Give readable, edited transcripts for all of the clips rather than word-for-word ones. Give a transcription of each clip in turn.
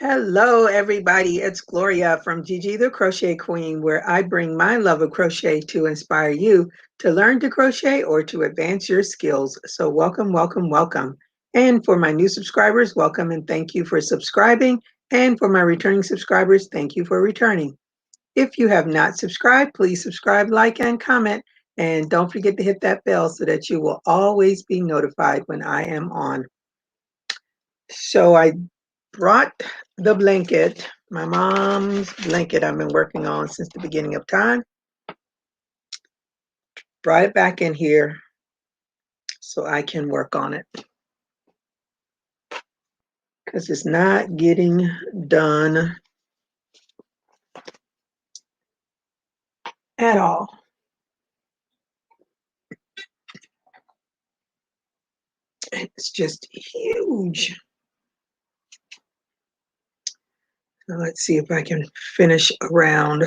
Hello, everybody. It's Gloria from Gigi the Crochet Queen, where I bring my love of crochet to inspire you to learn to crochet or to advance your skills. So, welcome, welcome, welcome. And for my new subscribers, welcome and thank you for subscribing. And for my returning subscribers, thank you for returning. If you have not subscribed, please subscribe, like, and comment. And don't forget to hit that bell so that you will always be notified when I am on. So, I brought the blanket, my mom's blanket I've been working on since the beginning of time. Brought it back in here so I can work on it because it's not getting done at all. It's just huge. So let's see if I can finish around.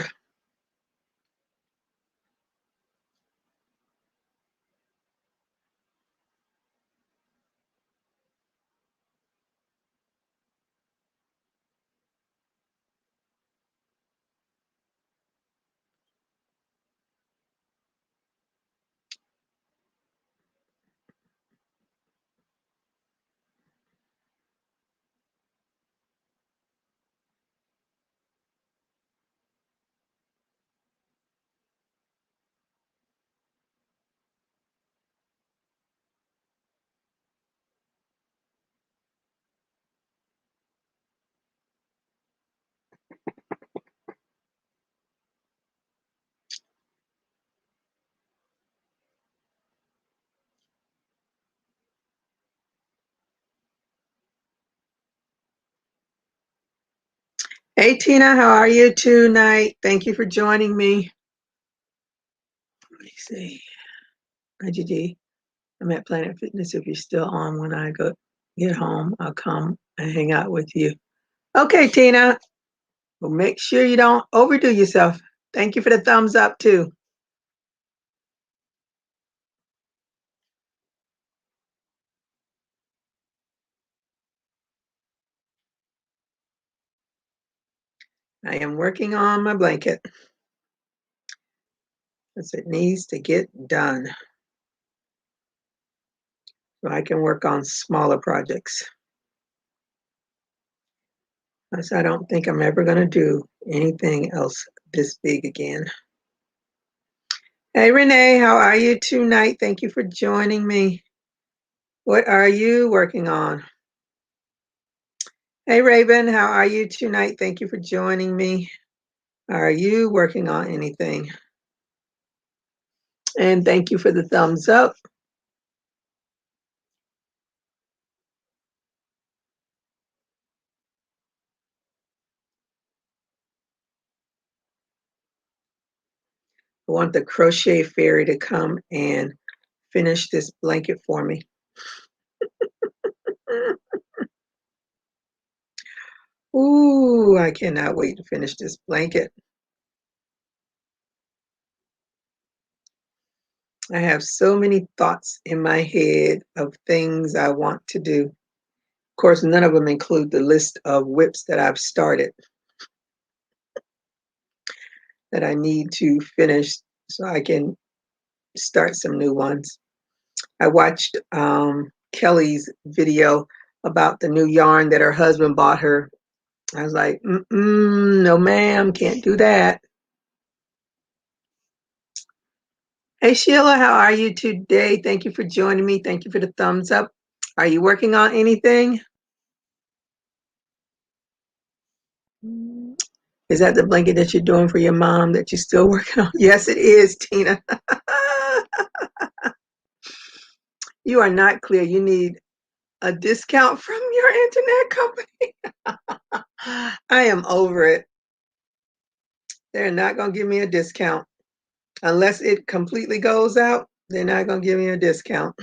Hey Tina, how are you tonight? Thank you for joining me. Let me see. Hi Gigi. I'm at Planet Fitness. If you're still on when I get home, I'll come and hang out with you. Okay, Tina. Well, make sure you don't overdo yourself. Thank you for the thumbs up too. I am working on my blanket because it needs to get done so I can work on smaller projects. Because I don't think I'm ever going to do anything else this big again. Hey, Renee, how are you tonight? Thank you for joining me. What are you working on? Hey, Raven, how are you tonight? Thank you for joining me. Are you working on anything? And thank you for the thumbs up. I want the crochet fairy to come and finish this blanket for me. Ooh, I cannot wait to finish this blanket. I have so many thoughts in my head of things I want to do. Of course, none of them include the list of whips that I've started that I need to finish so I can start some new ones. I watched Kelly's video about the new yarn that her husband bought her. I was like, no, ma'am, can't do that. Hey, Sheila, how are you today? Thank you for joining me. Thank you for the thumbs up. Are you working on anything? Is that the blanket that you're doing for your mom that you're still working on? Yes, it is, Tina. You are not clear. You need a discount from your internet company. I am over it. They're not going to give me a discount. Unless it completely goes out, they're not going to give me a discount.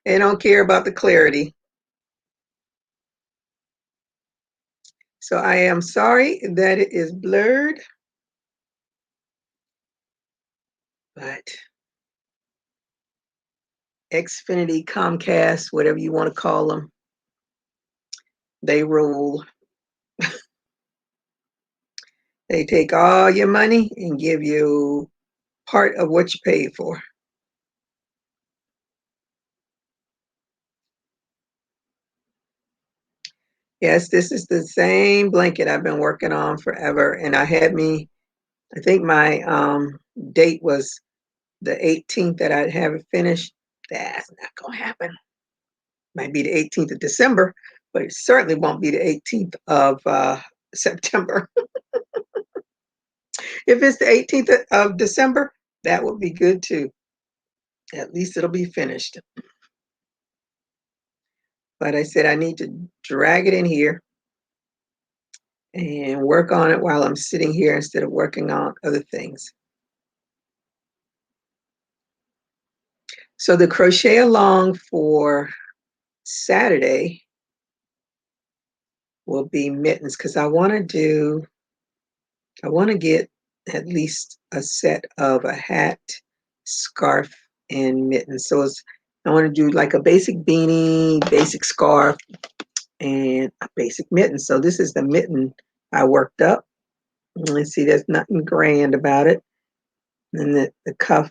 They don't care about the clarity. So I am sorry that it is blurred, but Xfinity, Comcast, whatever you want to call them, They rule. They take all your money and give you part of what you paid for. Yes, this is the same blanket I've been working on forever. And I think my date was the 18th that I'd have it finished. That's not going to happen. Might be the 18th of December, but it certainly won't be the 18th of September. If it's the 18th of December, that would be good too. At least it'll be finished. But I said I need to drag it in here and work on it while I'm sitting here instead of working on other things. So the crochet along for Saturday will be mittens because I want to get at least a set of a hat, scarf, and mittens. So I want to do like a basic beanie, basic scarf, and a basic mitten. So this is the mitten I worked up. Let's see, there's nothing grand about it. And the cuff,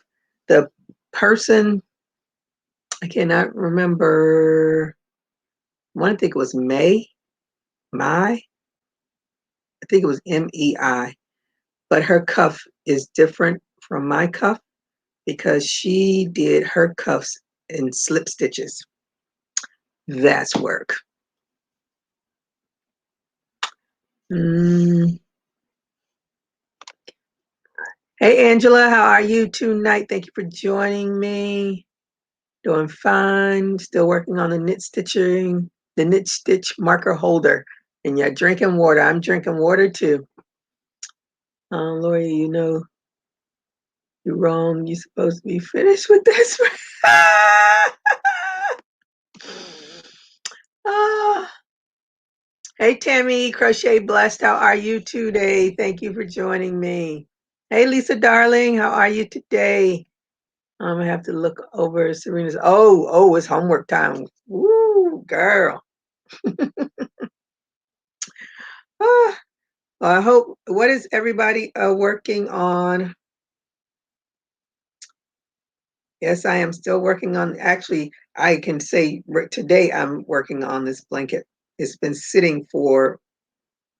the person, I cannot remember. I want to think it was I think it was MEI, but her cuff is different from my cuff because she did her cuffs in slip stitches. That's work. Mm. Hey, Angela, how are you tonight? Thank you for joining me. Doing fine. Still working on the knit stitch marker holder. And you're drinking water. I'm drinking water too. Lori, you know, you're wrong. You're supposed to be finished with this. Ah. Hey, Tammy, Crochet Blessed. How are you today? Thank you for joining me. Hey, Lisa, darling. How are you today? I'm gonna have to look over Serena's. Oh, it's homework time. Woo, girl. Ah, well, I hope. What is everybody working on? Yes, I am still working on. Actually, I can say today I'm working on this blanket. It's been sitting for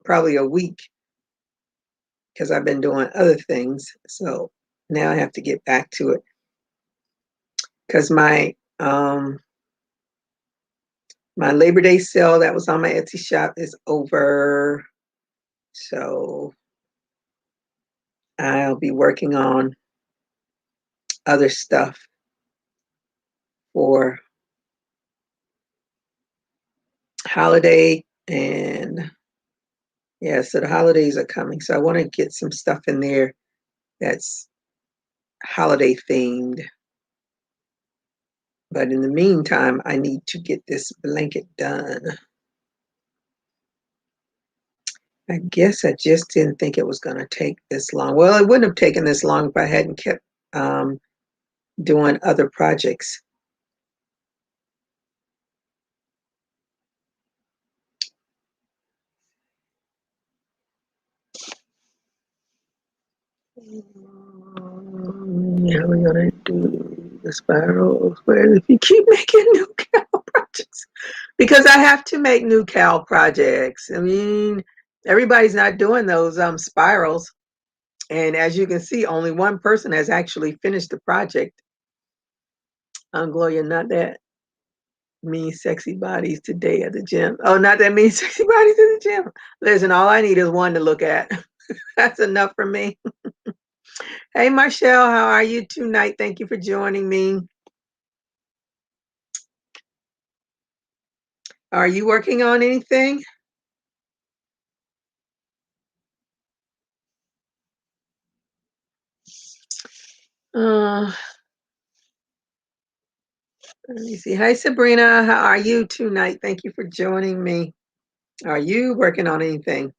probably a week because I've been doing other things. So now I have to get back to it because my Labor Day sale that was on my Etsy shop is over. So I'll be working on other stuff for holiday and yeah, so the holidays are coming. So I want to get some stuff in there that's holiday themed. But in the meantime, I need to get this blanket done. I guess I just didn't think it was going to take this long. Well, it wouldn't have taken this long if I hadn't kept doing other projects. Yeah, we're gonna do the spirals. But if you keep making new cow projects, because I have to make new cow projects. I mean, everybody's not doing those spirals. And as you can see, only one person has actually finished the project. Gloria, not that many sexy bodies today at the gym. Oh, not that many sexy bodies at the gym. Listen, all I need is one to look at. That's enough for me. Hey, Marshall, how are you tonight? Thank you for joining me. Are you working on anything? Let me see. Hi, Sabrina. How are you tonight? Thank you for joining me. Are you working on anything?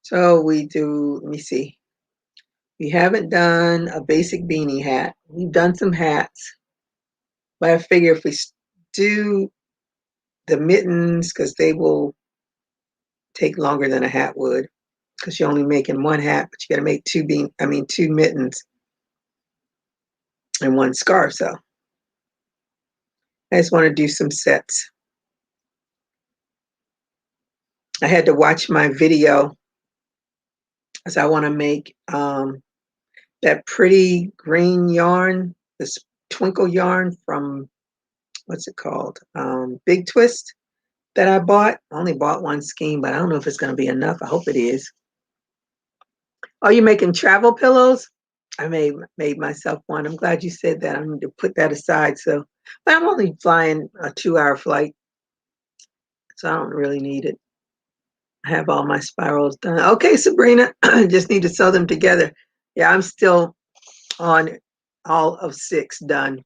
So we do, let me see. We haven't done a basic beanie hat. We've done some hats, but I figure if we do the mittens, because they will take longer than a hat would, because you're only making one hat, but you got to make two mittens and one scarf. So I just want to do some sets. I had to watch my video because I want to make that pretty green yarn, this twinkle yarn from, what's it called? Big Twist that I bought. I only bought one skein, but I don't know if it's going to be enough. I hope it is. Are you making travel pillows? I made myself one. I'm glad you said that. I need to put that aside. So, but I'm only flying a 2-hour flight, so I don't really need it. I have all my spirals done. Okay, Sabrina, just need to sew them together. Yeah, I'm still on all of 6 done.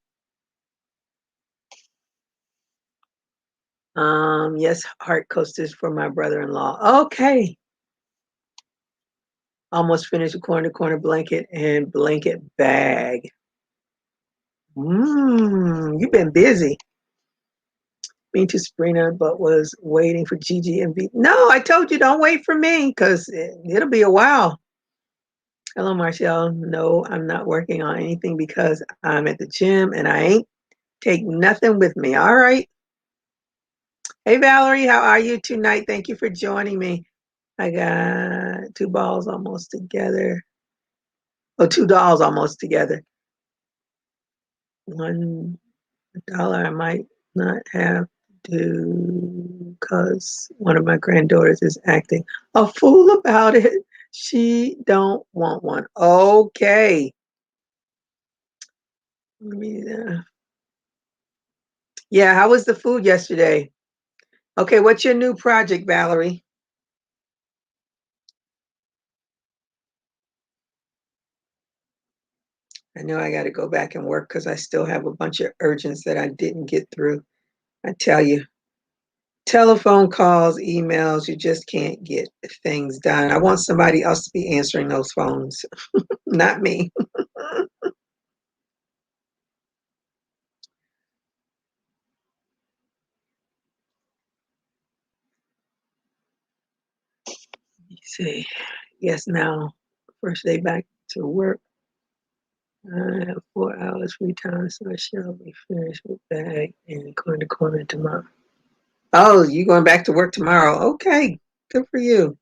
Yes, heart coasters for my brother-in-law. Okay. Almost finished a corner to corner blanket and blanket bag. You've been busy. Me to Sabrina, but was waiting for Gigi and B. No, I told you don't wait for me because it'll be a while. Hello, Marshall. No, I'm not working on anything because I'm at the gym and I ain't take nothing with me. All right. Hey, Valerie, how are you tonight? Thank you for joining me. I got 2 balls almost together. Oh, 2 dolls almost together. $1 I might not have to because one of my granddaughters is acting a fool about it. She don't want one. Okay. Let me, yeah, how was the food yesterday? Okay, what's your new project, Valerie? I know I got to go back and work because I still have a bunch of urgents that I didn't get through. I tell you, telephone calls, emails, you just can't get things done. I want somebody else to be answering those phones, not me. Let me see. Yes, now, first day back to work. I have 4 hours free time, so I shall be finished with bag and going to corner tomorrow. Oh, you going back to work tomorrow? Okay, good for you.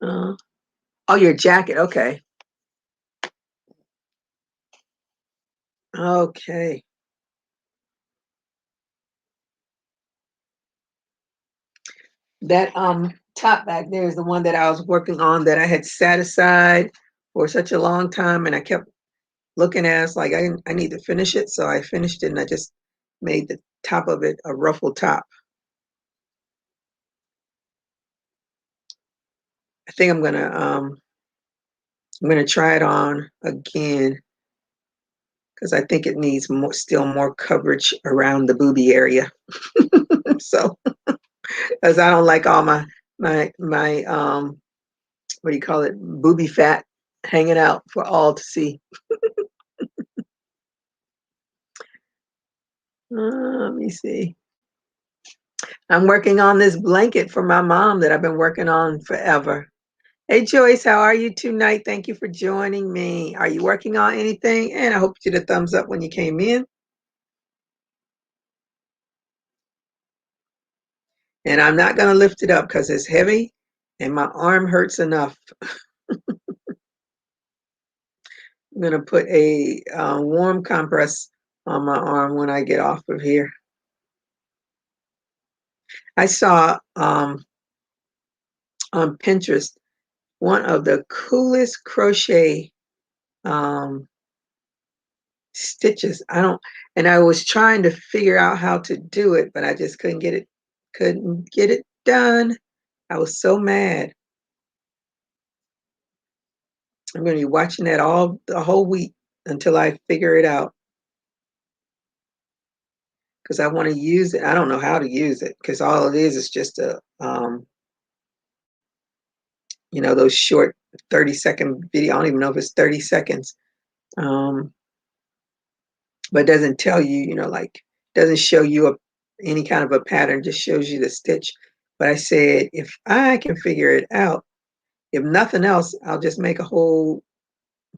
Uh, oh, your jacket. Okay. Okay. That top back there is the one that I was working on that I had set aside for such a long time, and I kept looking at it. It's like I need to finish it, so I finished it, and I just made the top of it a ruffle top. I think I'm gonna try it on again because I think it needs still more coverage around the booby area. So, because I don't like all my what do you call it, booby fat hanging out for all to see. Let me see. I'm working on this blanket for my mom that I've been working on forever. Hey Joyce, how are you tonight? Thank you for joining me. Are you working on anything? And I hope you did a thumbs up when you came in. And I'm not going to lift it up because it's heavy and my arm hurts enough. I'm going to put a warm compress on my arm when I get off of here. I saw on Pinterest one of the coolest crochet um, stitches. And I was trying to figure out how to do it, but I just couldn't get it done. I was so mad. I'm going to be watching that all the whole week until I figure it out because I want to use it. I don't know how to use it because all it is just a, you know, those short 30-second video. I don't even know if it's 30 seconds. Um, but it doesn't tell you, you know, like doesn't show you any kind of a pattern, just shows you the stitch. But I said, if I can figure it out, if nothing else, I'll just make a whole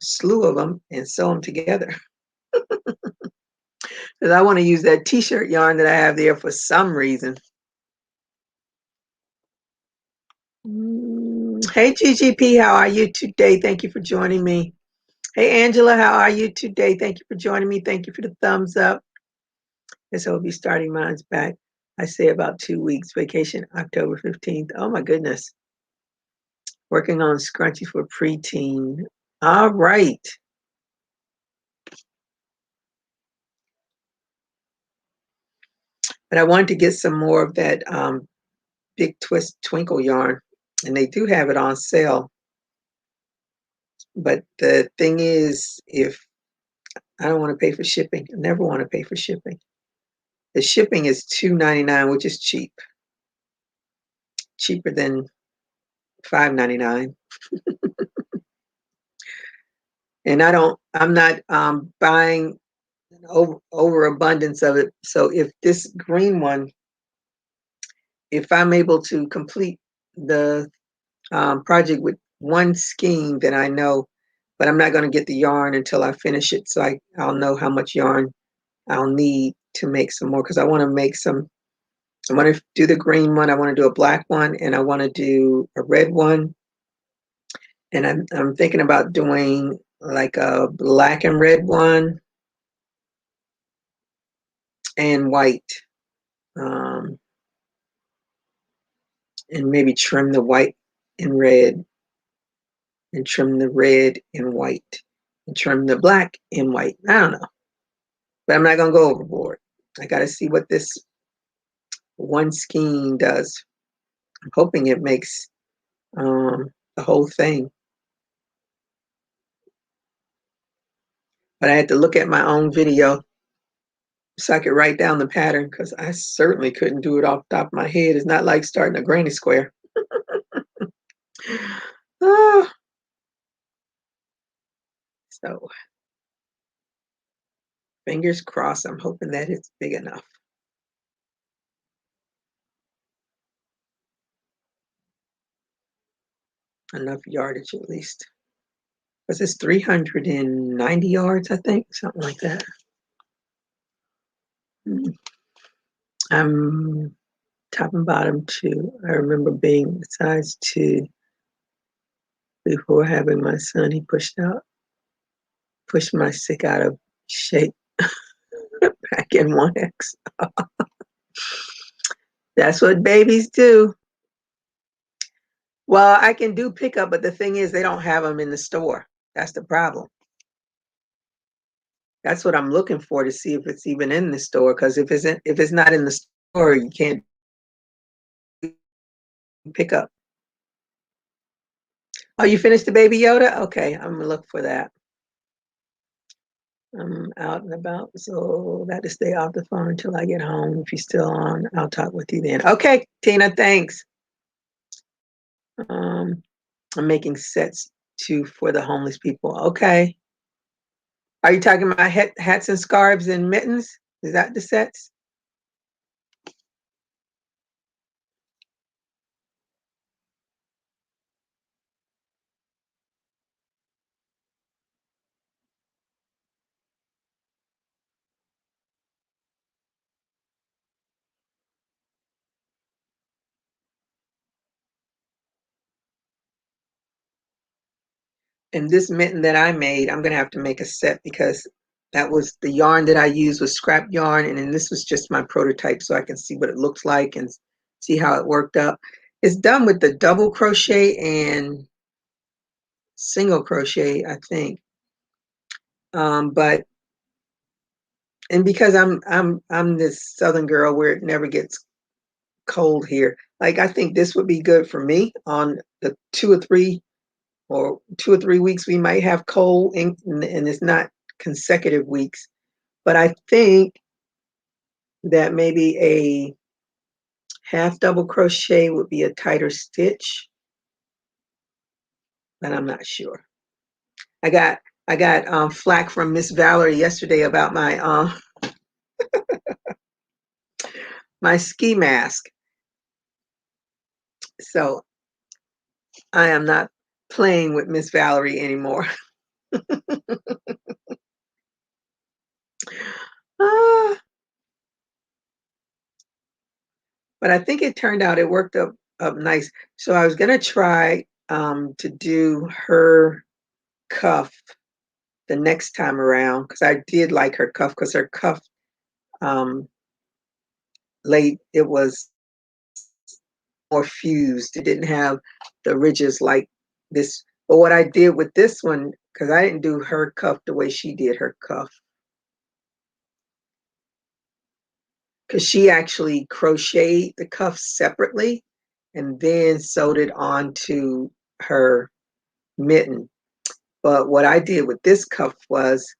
slew of them and sew them together. Because I want to use that t-shirt yarn that I have there for some reason. Hey, GGP, how are you today? Thank you for joining me. Hey, Angela, how are you today? Thank you for joining me. Thank you for the thumbs up. Yes, I'll be starting mine's back. I say about 2 weeks, vacation October 15th. Oh my goodness. Working on scrunchie for preteen. All right. But I wanted to get some more of that big twist twinkle yarn. And they do have it on sale. But the thing is, if I don't want to pay for shipping, I never want to pay for shipping. The shipping is $2.99, which is cheap. Cheaper than $5.99. And I'm not buying an overabundance of it. So if this green one, if I'm able to complete the project with one skein, then I know, but I'm not going to get the yarn until I finish it. So I'll know how much yarn I'll need to make some more because I want to make some. I want to do the green one. I want to do a black one, and I want to do a red one. And I'm thinking about doing like a black and red one and white, um, and maybe trim the white and red, and trim the red and white, and trim the black and white. I don't know, but I'm not gonna go overboard. I got to see what this one skein does. I'm hoping it makes the whole thing. But I had to look at my own video so I could write down the pattern because I certainly couldn't do it off the top of my head. It's not like starting a granny square. Oh, so fingers crossed. I'm hoping that it's big enough. Enough yardage at least. Because it's 390 yards, I think, something like that. I'm top and bottom 2. I remember being size 2 before having my son. He pushed my sick out of shape back in 1X. That's what babies do. Well, I can do pickup, but the thing is, they don't have them in the store. That's the problem. That's what I'm looking for to see if it's even in the store. Because if it's not in the store, you can't pick up. Oh, you finished the Baby Yoda? Okay, I'm gonna look for that. I'm out and about, so I got to stay off the phone until I get home. If you're still on, I'll talk with you then. Okay, Tina, thanks. I'm making sets too for the homeless people. Okay. Are you talking about hats and scarves and mittens? Is that the sets? And this mitten that I made, I'm gonna have to make a set because that was the yarn that I used was scrap yarn, and then this was just my prototype so I can see what it looks like and see how it worked up. It's done with the double crochet and single crochet, I think. But and because I'm this southern girl where it never gets cold here, Like, I think this would be good for me on the 2 or 3 weeks we might have cold, and it's not consecutive weeks. But I think that maybe a half double crochet would be a tighter stitch, but I'm not sure. I got flack from Miss Valerie yesterday about my ski mask. So I am not playing with Miss Valerie anymore. Ah, but I think it turned out it worked up nice. So I was gonna try to do her cuff the next time around because I did like her cuff because her cuff um late it was more fused. It didn't have the ridges like this. But what I did with this one, because I didn't do her cuff the way she did her cuff, because she actually crocheted the cuff separately and then sewed it onto her mitten. But what I did with this cuff was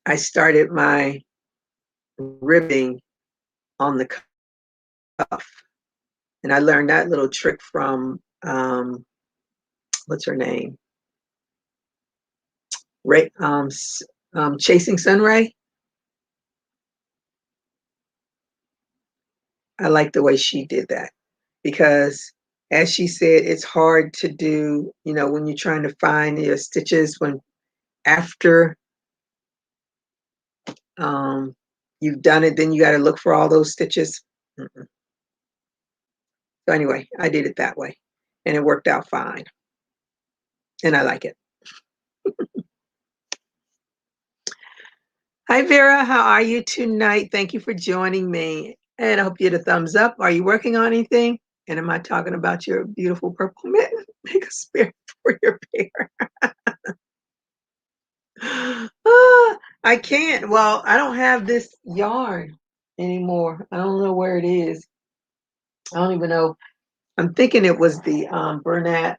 I started my ribbing on the cuff. And I learned that little trick from, what's her name? Ray, Chasing Sunray. I like the way she did that because, as she said, it's hard to do, when you're trying to find your stitches when after you've done it, then you got to look for all those stitches. Mm-mm. So anyway, I did it that way and it worked out fine. And I like it. Hi, Vera. How are you tonight? Thank you for joining me. And I hope you get a thumbs up. Are you working on anything? And am I talking about your beautiful purple mitten? Make a spirit for your bear. I can't. Well, I don't have this yarn anymore. I don't know where it is. I don't even know. I'm thinking it was the Bernat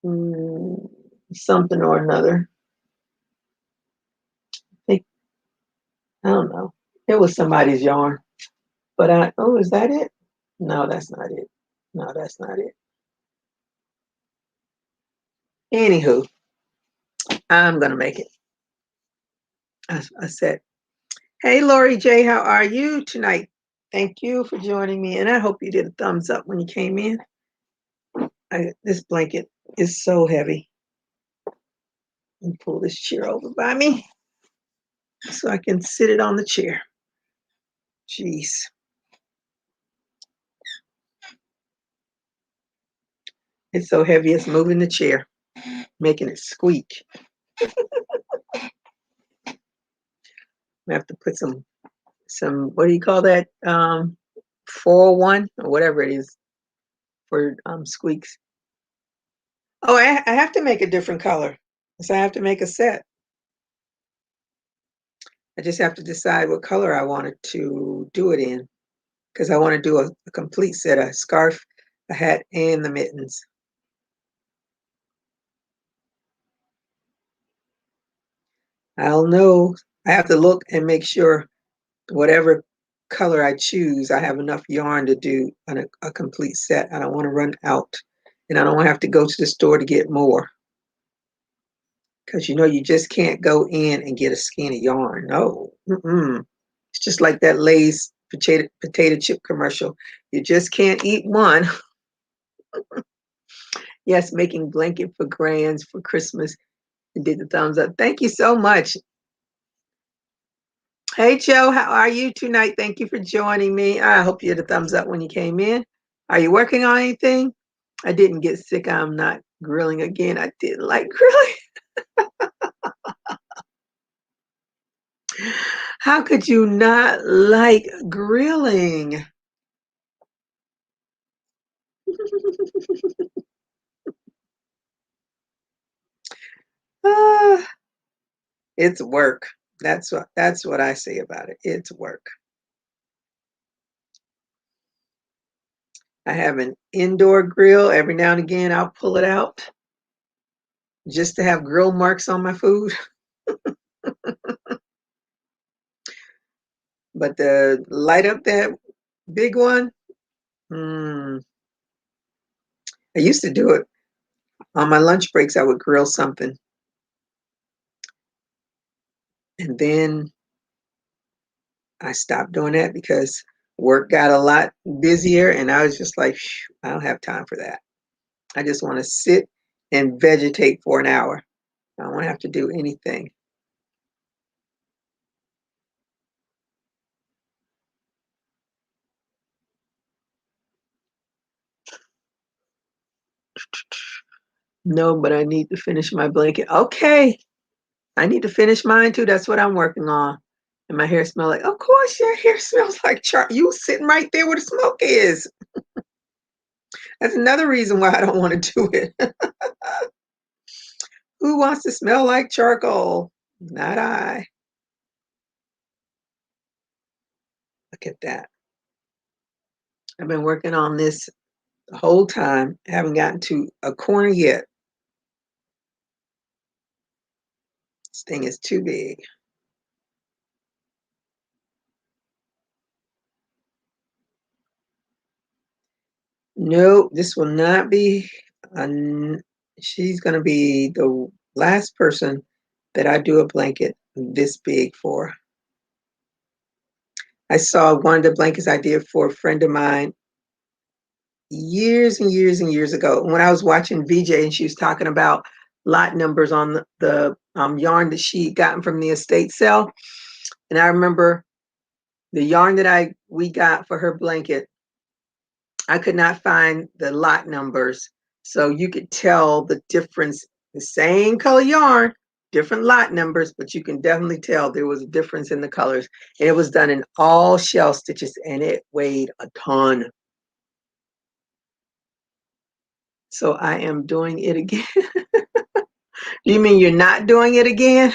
mm, something or another. Think I don't know. It was somebody's yarn. But is that it? No, that's not it. No, that's not it. Anywho, I'm gonna make it. I said, hey, Lori J, how are you tonight? Thank you for joining me, and I hope you did a thumbs up when you came in. This blanket is so heavy. Let me pull this chair over by me so I can sit it on the chair. Jeez. It's so heavy, it's moving the chair, making it squeak. I have to put some, what do you call that? 401 or whatever it is for squeaks. Oh, I have to make a different color. So I have to make a set. I just have to decide what color I wanted to do it in because I want to do a complete set, a scarf, a hat, and the mittens. I'll know. I have to look and make sure whatever color I choose, I have enough yarn to do a complete set. I don't want to run out and I don't want to have to go to the store to get more because you just can't go in and get a skein of yarn. No. Mm-mm. It's just like that Lay's potato chip commercial. You just can't eat one. Yes, making blanket for grands for Christmas. And did the thumbs up. Thank you so much. Hey, Joe, how are you tonight? Thank you for joining me. I hope you had a thumbs up when you came in. Are you working on anything? I didn't get sick. I'm not grilling again. I didn't like grilling. How could you not like grilling? Ah, it's work. That's what I say about it. It's work. I have an indoor grill. Every now and again, I'll pull it out just to have grill marks on my food. But the light up that big one, I used to do it on my lunch breaks. I would grill something, and then I stopped doing that because work got a lot busier, and I was just like, I don't have time for that. I just want to sit and vegetate for an hour. I don't want to have to do anything. No, but I need to finish my blanket. Okay. I need to finish mine too. That's what I'm working on. And my hair smell like, of course your hair smells like char. You sitting right there where the smoke is. That's another reason why I don't want to do it. Who wants to smell like charcoal? Not I. Look at that. I've been working on this the whole time. I haven't gotten to a corner yet. This thing is too big. Nope, this will not be. She's going to be the last person that I do a blanket this big for. I saw one of the blankets I did for a friend of mine years and years and years ago when I was watching VJ, and she was talking about lot numbers on the yarn that she gotten from the estate sale. And I remember the yarn that we got for her blanket, I could not find the lot numbers. So you could tell the difference, the same color yarn, different lot numbers, but you can definitely tell there was a difference in the colors. And it was done in all shell stitches, and it weighed a ton. So I am doing it again. You mean you're not doing it again?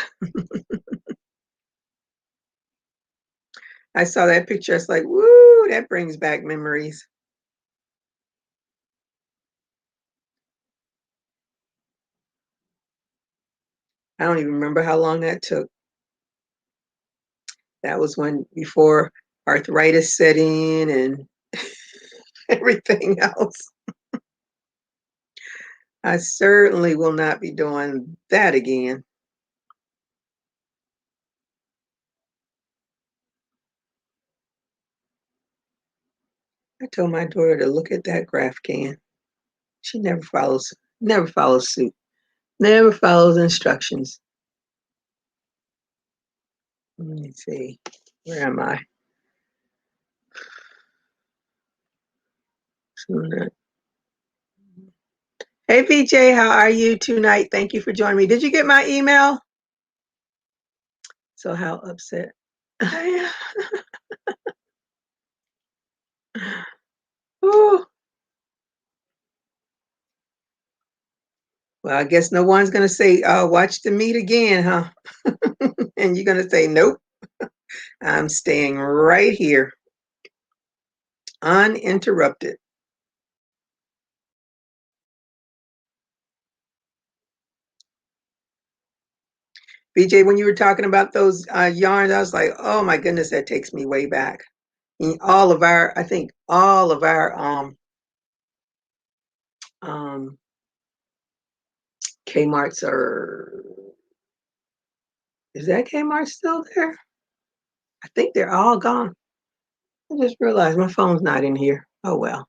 I saw that picture. It's like, woo, that brings back memories. I don't even remember how long that took. That was when before arthritis set in and everything else. I certainly will not be doing that again. I told my daughter to look at that graph can. She never follows suit, never follows instructions. Let me see. Where am I? Hey VJ, how are you tonight? Thank you for joining me. Did you get my email? So how upset I am. Ooh. Well, I guess no one's gonna say, watch the meet again, huh? And you're gonna say, nope, I'm staying right here, uninterrupted. BJ, when you were talking about those yarns, I was like, oh my goodness, that takes me way back. I think all of our Kmart's are, is that Kmart still there? I think they're all gone. I just realized my phone's not in here. Oh well.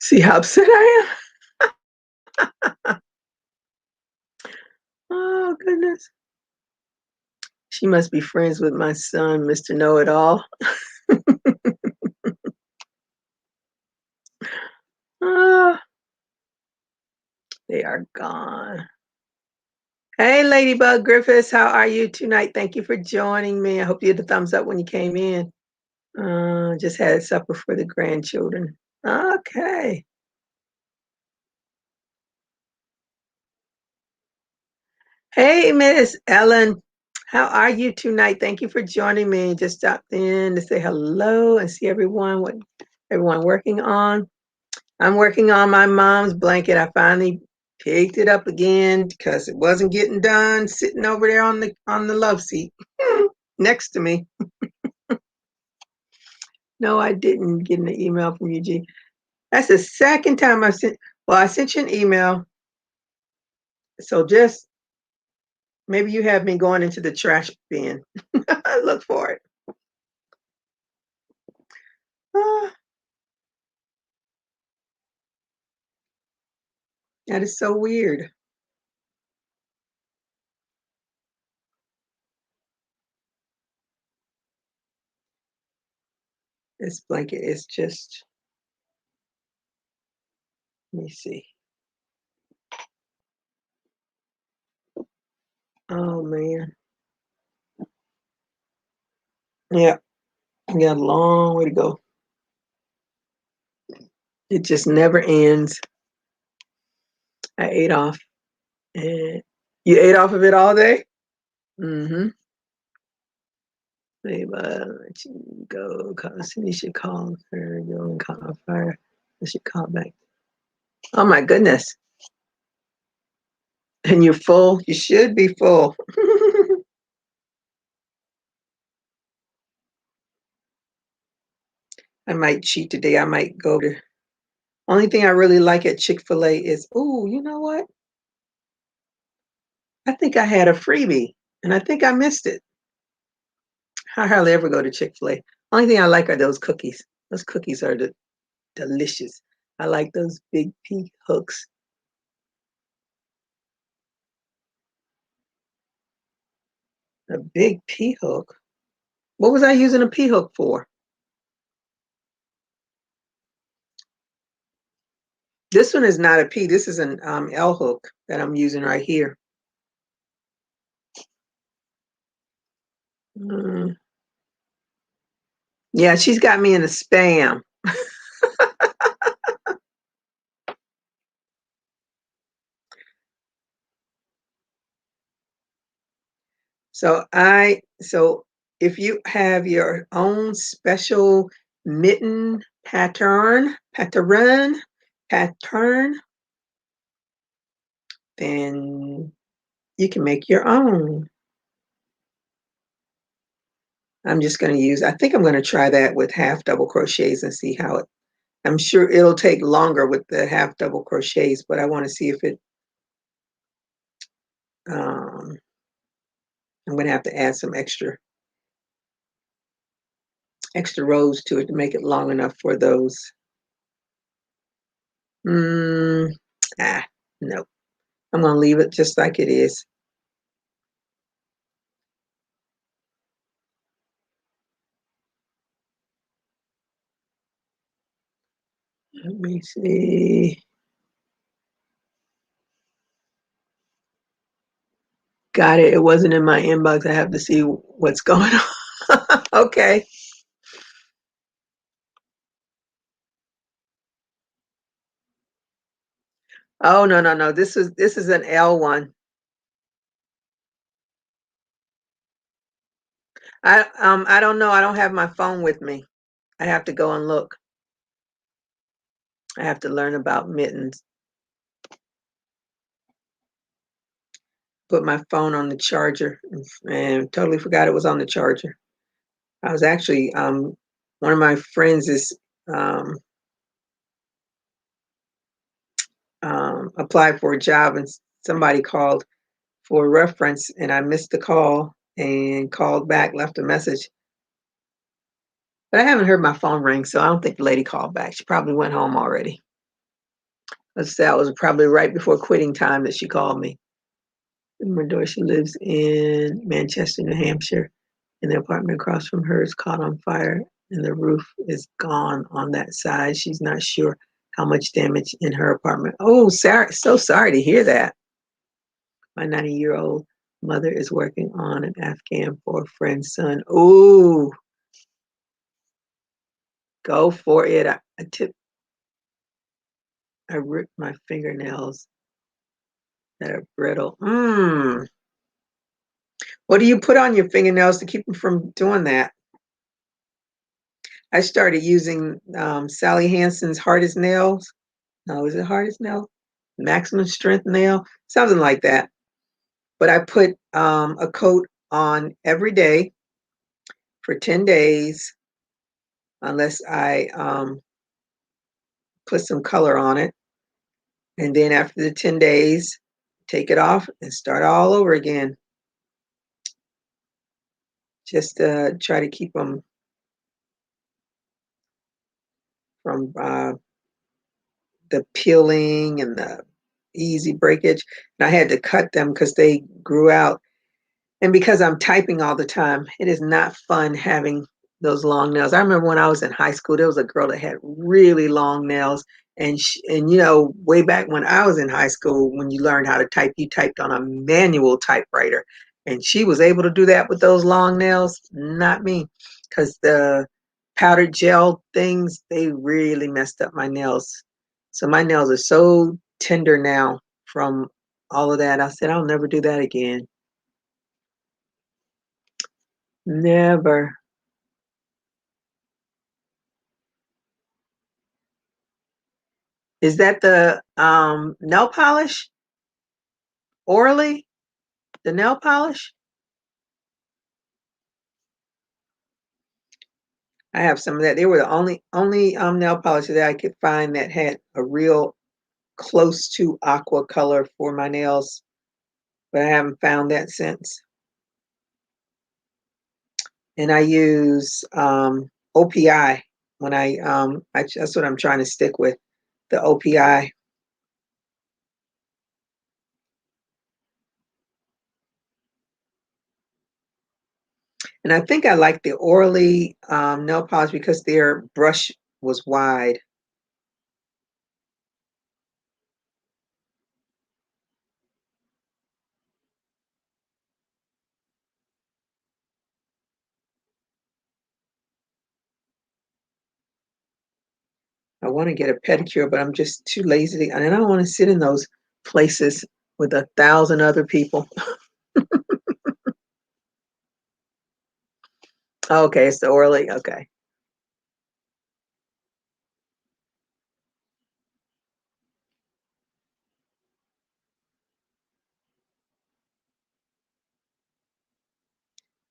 See how upset I am? Oh goodness. She must be friends with my son, Mr. Know-It-All. Ah, they are gone. Hey, Ladybug Griffiths, how are you tonight? Thank you for joining me. I hope you had a thumbs up when you came in. Just had supper for the grandchildren. Okay. Hey, Miss Ellen. How are you tonight? Thank you for joining me. Just stopped in to say hello and see everyone, what everyone working on. I'm working on my mom's blanket. I finally picked it up again because it wasn't getting done sitting over there on the love seat next to me. No, I didn't get an email from Eugene. That's the second time I sent you an email. So just maybe you have me going into the trash bin. Look for it. Ah, that is so weird. This blanket is just, let me see. Oh man. Yeah, we got a long way to go. It just never ends. I ate off. And you ate off of it all day? Mm-hmm. Maybe let you go. Cindy should call her. Go and call fire. I should call back. Oh my goodness. And you're full? You should be full. I might cheat today. I might go to. Only thing I really like at Chick-fil-A is, oh, you know what? I think I had a freebie and I think I missed it. I hardly ever go to Chick-fil-A. Only thing I like are those cookies. Those cookies are delicious. I like those big pea hooks. A big pea hook? What was I using a pea hook for? This one is not a pea. This is an L hook that I'm using right here. Mm. Yeah, she's got me in a spam. So if you have your own special mitten pattern, then you can make your own. I'm just going to I think I'm going to try that with half double crochets and see how I'm sure it'll take longer with the half double crochets, but I want to see if um, I'm going to have to add some extra rows to it to make it long enough for those. Mm, no, I'm going to leave it just like it is. Let me see. Got it. It wasn't in my inbox. I have to see what's going on. Okay. Oh no, no, no. This is an L one. I don't know. I don't have my phone with me. I have to go and look. I have to learn about mittens. Put my phone on the charger and totally forgot it was on the charger. I was actually one of my friends is um, applied for a job and somebody called for a reference and I missed the call and called back, left a message. But I haven't heard my phone ring, so I don't think the lady called back. She probably went home already. Let's say it was probably right before quitting time that she called me. She lives in Manchester, New Hampshire, and the apartment across from her is caught on fire and the roof is gone on that side. She's not sure how much damage in her apartment. Oh, Sarah, so sorry to hear that. My 90-year-old mother is working on an Afghan for a friend's son. Oh, go for it. I ripped my fingernails that are brittle. Mmm. What do you put on your fingernails to keep them from doing that? I started using Sally Hansen's Hardest Nails. No, is it Hardest Nail? Maximum Strength Nail? Something like that. But I put a coat on every day for 10 days, unless I put some color on it. And then after the 10 days, take it off and start all over again. Just try to keep them from the peeling and the easy breakage. And I had to cut them because they grew out. And because I'm typing all the time, it is not fun having those long nails. I remember when I was in high school, there was a girl that had really long nails. And you know, way back when I was in high school, when you learned how to type, you typed on a manual typewriter. And she was able to do that with those long nails. Not me, because the powdered gel things, they really messed up my nails. So my nails are so tender now from all of that. I said, I'll never do that again. Never. Is that the nail polish? Orally? The nail polish? I have some of that. They were the only nail polishes that I could find that had a real close to aqua color for my nails, but I haven't found that since. And I use OPI when that's what I'm trying to stick with, the OPI. And I think I like the Orly nail polish because their brush was wide. I want to get a pedicure, but I'm just too lazy and I don't want to sit in those places with 1,000 other people. Okay, it's the Orly. Okay.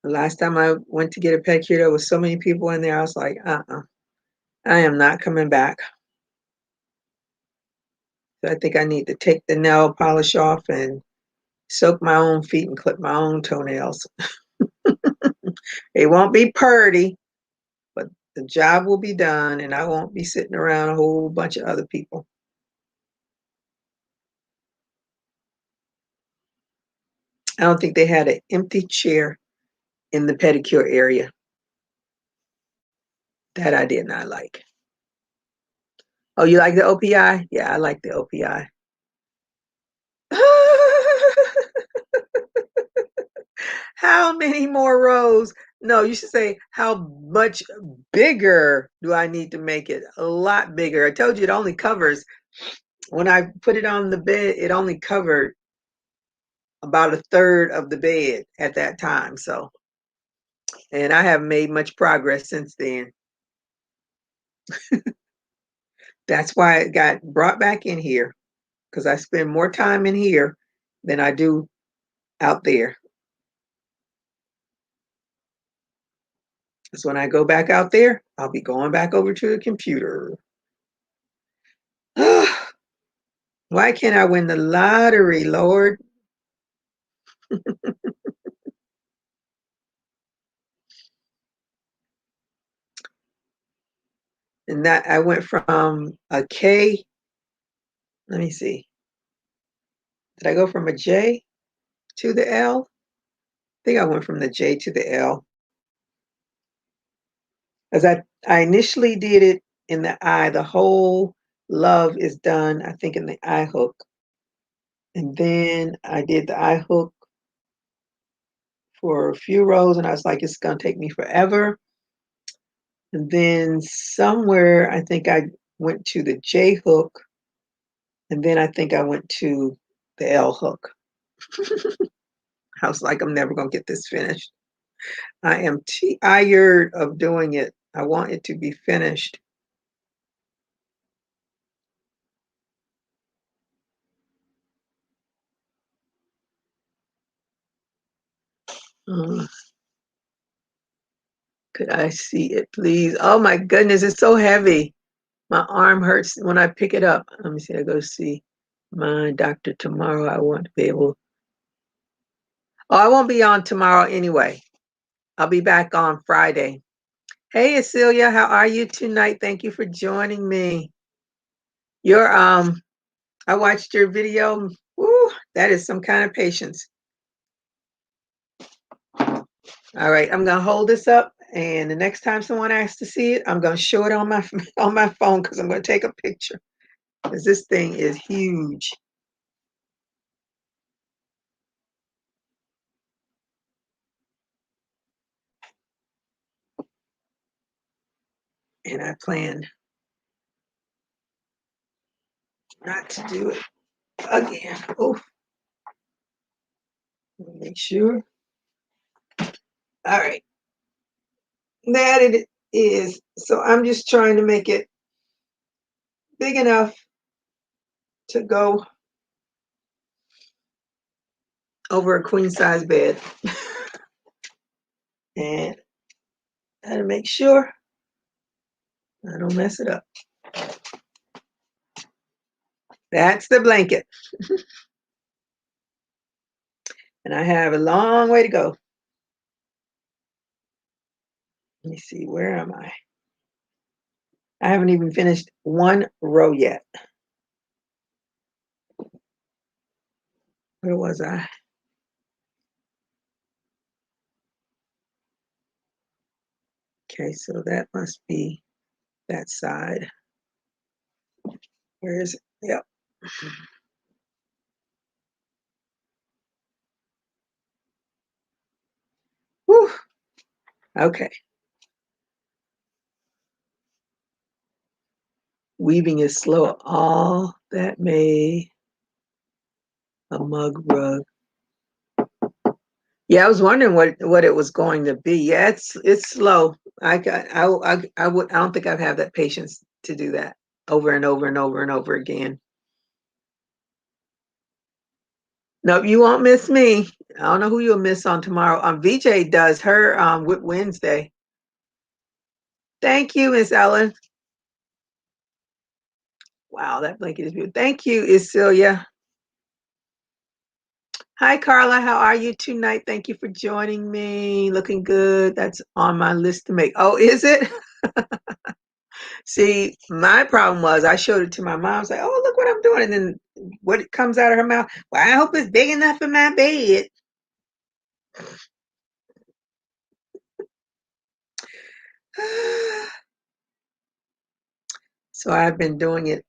The last time I went to get a pedicure, there was so many people in there. I was like, I am not coming back. So I think I need to take the nail polish off and soak my own feet and clip my own toenails. It won't be pretty, but the job will be done and I won't be sitting around a whole bunch of other people. I don't think they had an empty chair in the pedicure area. That I did not like. Oh, you like the OPI? Yeah, I like the OPI. How many more rows? No, you should say, how much bigger do I need to make it? A lot bigger. I told you it only covers, when I put it on the bed, it only covered about a third of the bed at that time. So, and I haven't made much progress since then. That's why it got brought back in here, because I spend more time in here than I do out there. So when I go back out there, I'll be going back over to the computer. Why can't I win the lottery, Lord? And that I went from a K, let me see. Did I go from a J to the L? I think I went from the J to the L. As I initially did it in the I, the whole love is done, I think, in the I hook. And then I did the I hook for a few rows and I was like, it's gonna take me forever. And then somewhere I think I went to the J hook and then I think I went to the L hook. I was like, I'm never going to get this finished. I am tired of doing it. I want it to be finished. Uh, could I see it, please? Oh my goodness, it's so heavy. My arm hurts when I pick it up. Let me see. I go see my doctor tomorrow. I want to be able. Oh, I won't be on tomorrow anyway. I'll be back on Friday. Hey, Acelia, how are you tonight? Thank you for joining me. Your I watched your video. Woo, that is some kind of patience. All right, I'm gonna hold this up, and the next time someone asks to see it, I'm gonna show it on my on my phone because I'm gonna take a picture. Because this thing is huge. And I plan not to do it again. Oh, make sure. All right, that it is. So I'm just trying to make it big enough to go over a queen size bed. And I gotta make sure I don't mess it up. That's the blanket. And I have a long way to go. Let me see, where am I? I haven't even finished one row yet. Where was I? Okay, so that must be that side. Where is it? Yep. Whew. Okay. Weaving is slow. All that made a mug rug. Yeah, I was wondering what it was going to be. Yeah, it's slow. I don't think I'd have that patience to do that over and over and over and over again. Nope, you won't miss me. I don't know who you'll miss on tomorrow. VJ does her Wednesday. Thank you, Miss Ellen. Wow, that blanket is beautiful. Thank you, Isilia. Hi, Carla. How are you tonight? Thank you for joining me. Looking good. That's on my list to make. Oh, is it? See, my problem was I showed it to my mom. I was like, oh, look what I'm doing. And then what comes out of her mouth? Well, I hope it's big enough for my bed. So I've been doing it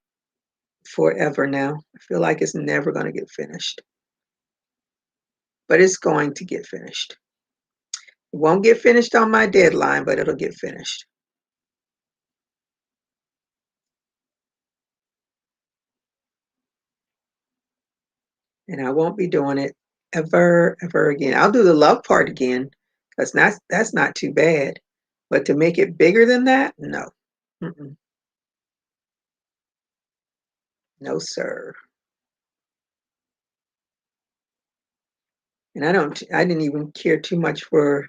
forever now. I feel like it's never going to get finished, but it's going to get finished. It won't get finished on my deadline, but it'll get finished. And I won't be doing it ever again. I'll do the love part again because that's not too bad. But to make it bigger than that, no. Mm-mm. No, sir. And I didn't even care too much for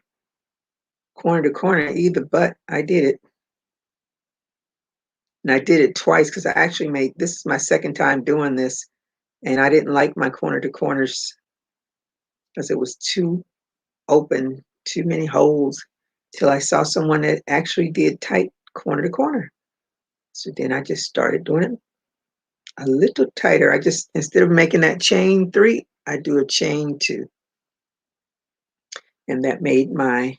corner to corner either, but I did it. And I did it twice because I actually this is my second time doing this, and I didn't like my corner to corners because it was too open, too many holes, till I saw someone that actually did tight corner to corner. So then I just started doing it a little tighter. I just, instead of making that chain 3, I do a chain 2. And that made my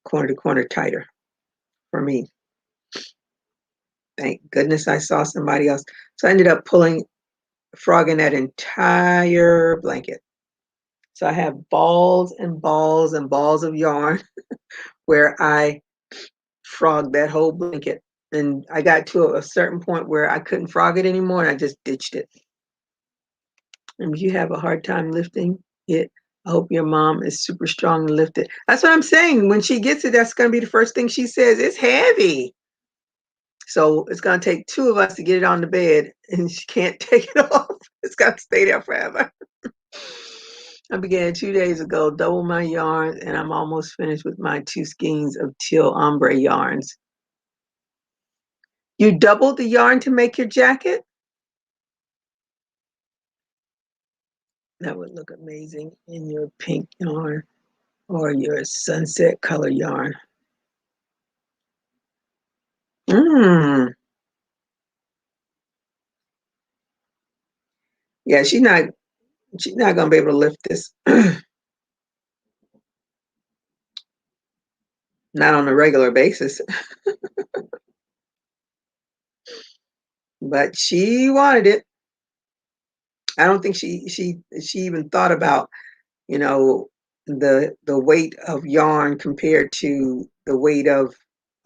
corner to corner tighter for me. Thank goodness I saw somebody else. So I ended up frogging that entire blanket. So I have balls and balls and balls of yarn where I frogged that whole blanket. And I got to a certain point where I couldn't frog it anymore, and I just ditched it. And if you have a hard time lifting it, I hope your mom is super strong and lifted. That's what I'm saying. When she gets it, that's going to be the first thing she says. It's heavy. So it's going to take two of us to get it on the bed, and she can't take it off. It's got to stay there forever. I began 2 days ago, double my yarns, and I'm almost finished with my 2 skeins of teal ombre yarns. You doubled the yarn to make your jacket? That would look amazing in your pink yarn or your sunset color yarn. Mmm. Yeah, she's not gonna be able to lift this. Not on a regular basis. But she wanted it. I don't think she even thought about, you know, the weight of yarn compared to the weight of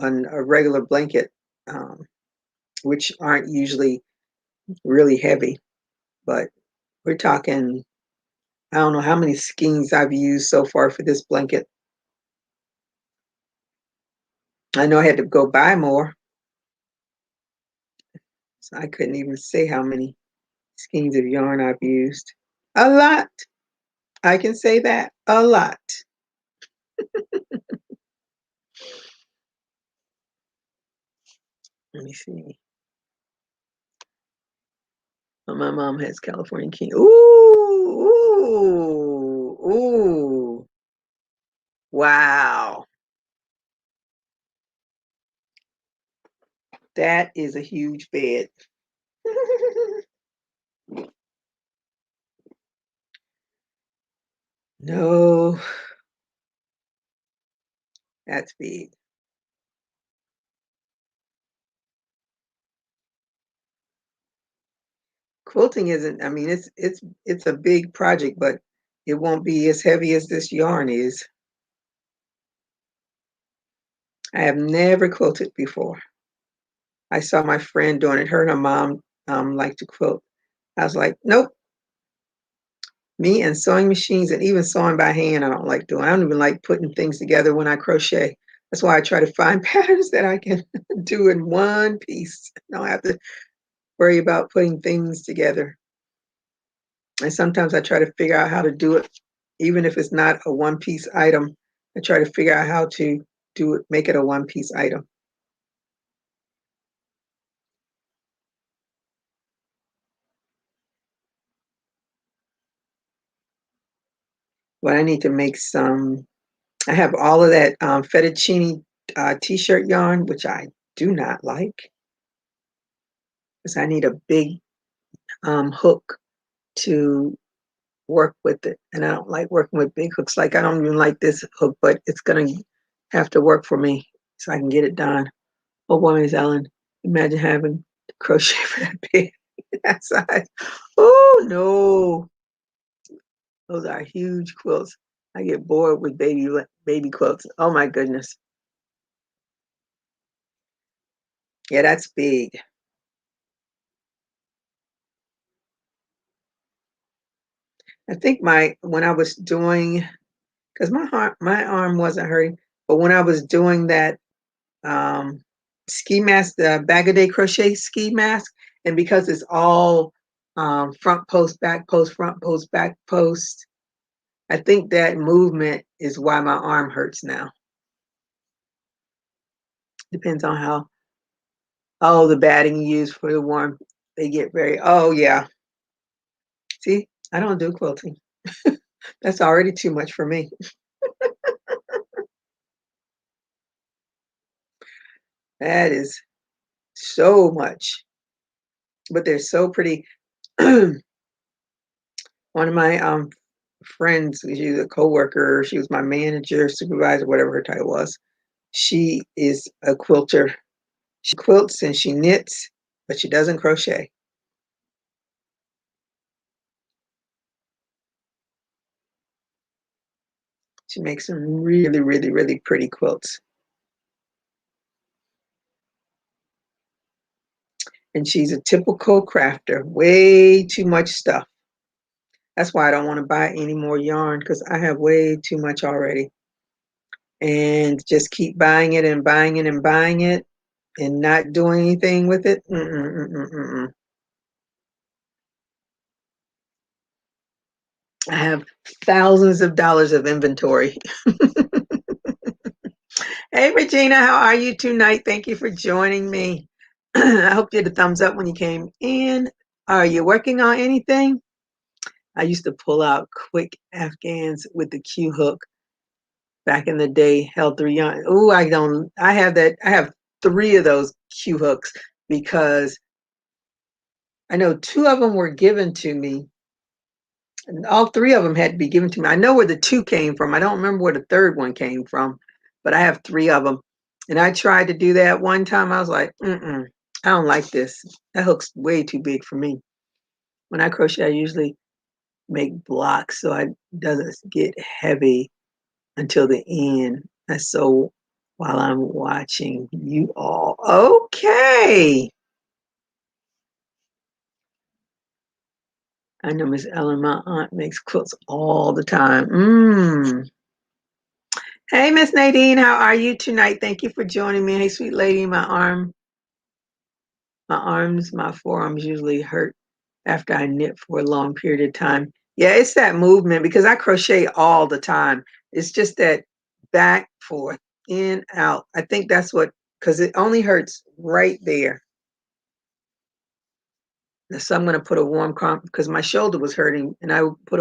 a regular blanket, um, which aren't usually really heavy. But we're talking, I don't know how many skeins I've used so far for this blanket. I know I had to go buy more, so I couldn't even say how many skeins of yarn I've used. A lot. I can say that. A lot. Let me see. Oh, my mom has California King. Ooh, ooh, ooh. Wow. That is a huge bed. No, that's big. Quilting isn't, I mean, it's a big project, but it won't be as heavy as this yarn is. I have never quilted before. I saw my friend doing it. Her and her mom like to quilt. I was like, nope. Me and sewing machines and even sewing by hand, I don't like doing. I don't even like putting things together when I crochet. That's why I try to find patterns that I can do in one piece. I don't have to worry about putting things together. And sometimes I try to figure out how to do it, even if it's not a one piece item. I try to figure out how to do it, make it a one piece item. But I need to make some. I have all of that fettuccine t-shirt yarn, which I do not like because I need a big hook to work with it. And I don't like working with big hooks. Like I don't even like this hook, but it's going to have to work for me so I can get it done. Oh boy, Miss Ellen, imagine having to crochet for that big that size. Oh no, those are huge quilts. I get bored with baby quilts. Oh my goodness. Yeah, that's big. I think my when I was doing because my arm wasn't hurting, but when I was doing that um, ski mask, the bag a day crochet ski mask, and because it's all front post, back post, front post, back post, I think that movement is why my arm hurts now. Depends on how the batting you use for the warm. They get very yeah. See, I don't do quilting. That's already too much for me. That is so much, but they're so pretty. One of my friends, she was a coworker, she was my manager, supervisor, whatever her title was. She is a quilter. She quilts and she knits, but she doesn't crochet. She makes some really, really, really pretty quilts. And she's a typical crafter, way too much stuff. That's why I don't want to buy any more yarn because I have way too much already. And just keep buying it and buying it and buying it and not doing anything with it. I have thousands of dollars of inventory. Hey, Regina, how are you tonight? Thank you for joining me. I hope you had a thumbs up when you came in. Are you working on anything? I used to pull out quick Afghans with the Q hook back in the day, held 3 yarn. Oh, I have that. I have 3 of those Q hooks because I know 2 of them were given to me. And all 3 of them had to be given to me. I know where the 2 came from. I don't remember where the 3rd one came from, but I have 3 of them. And I tried to do that one time. I was like, I don't like this. That hook's way too big for me. When I crochet, I usually make blocks so it doesn't get heavy until the end. And so while I'm watching you all, okay. I know Miss Ellen, my aunt, makes quilts all the time. Hey, Miss Nadine, how are you tonight? Thank you for joining me. Hey, sweet lady, my forearms usually hurt after I knit for a long period of time. Yeah, it's that movement because I crochet all the time. It's just that back, forth, in, out. I think that's what, because it only hurts right there. So I'm going to put a warm comp because my shoulder was hurting, and I put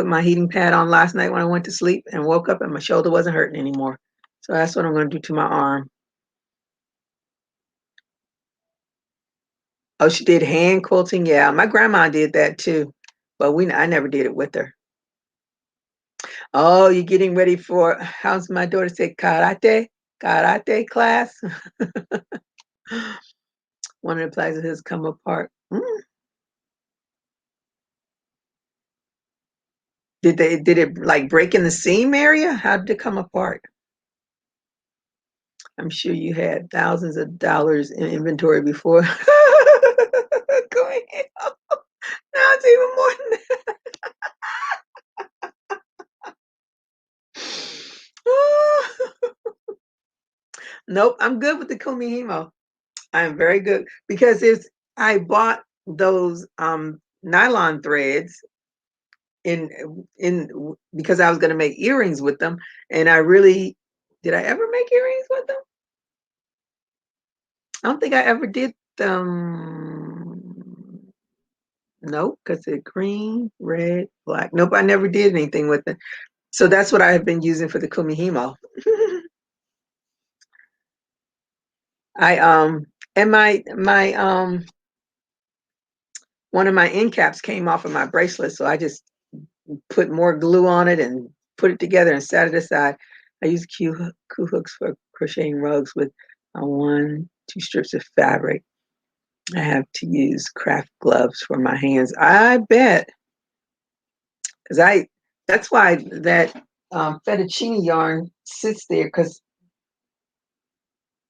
my heating pad on last night when I went to sleep and woke up and my shoulder wasn't hurting anymore. So that's what I'm going to do to my arm. Oh, she did hand quilting. Yeah, my grandma did that too, but I never did it with her. Oh, you're getting ready for, how's my daughter say, karate class? One of the plazas has come apart. Did it like break in the seam area? How did it come apart? I'm sure you had thousands of dollars in inventory before. Going now it's even more than that. Nope, I'm good with the Kumihimo. I'm very good because I bought those nylon threads in because I was going to make earrings with them, and did I ever make earrings with them? I don't think I ever did them. Nope, because it's green, red, black. Nope, I never did anything with it. So that's what I have been using for the Kumihimo. I and my one of my end caps came off of my bracelet, so I just put more glue on it and put it together and set it aside. I use Q hooks for crocheting rugs with 2 strips of fabric. I have to use craft gloves for my hands. I bet, because that's why that fettuccine yarn sits there. Because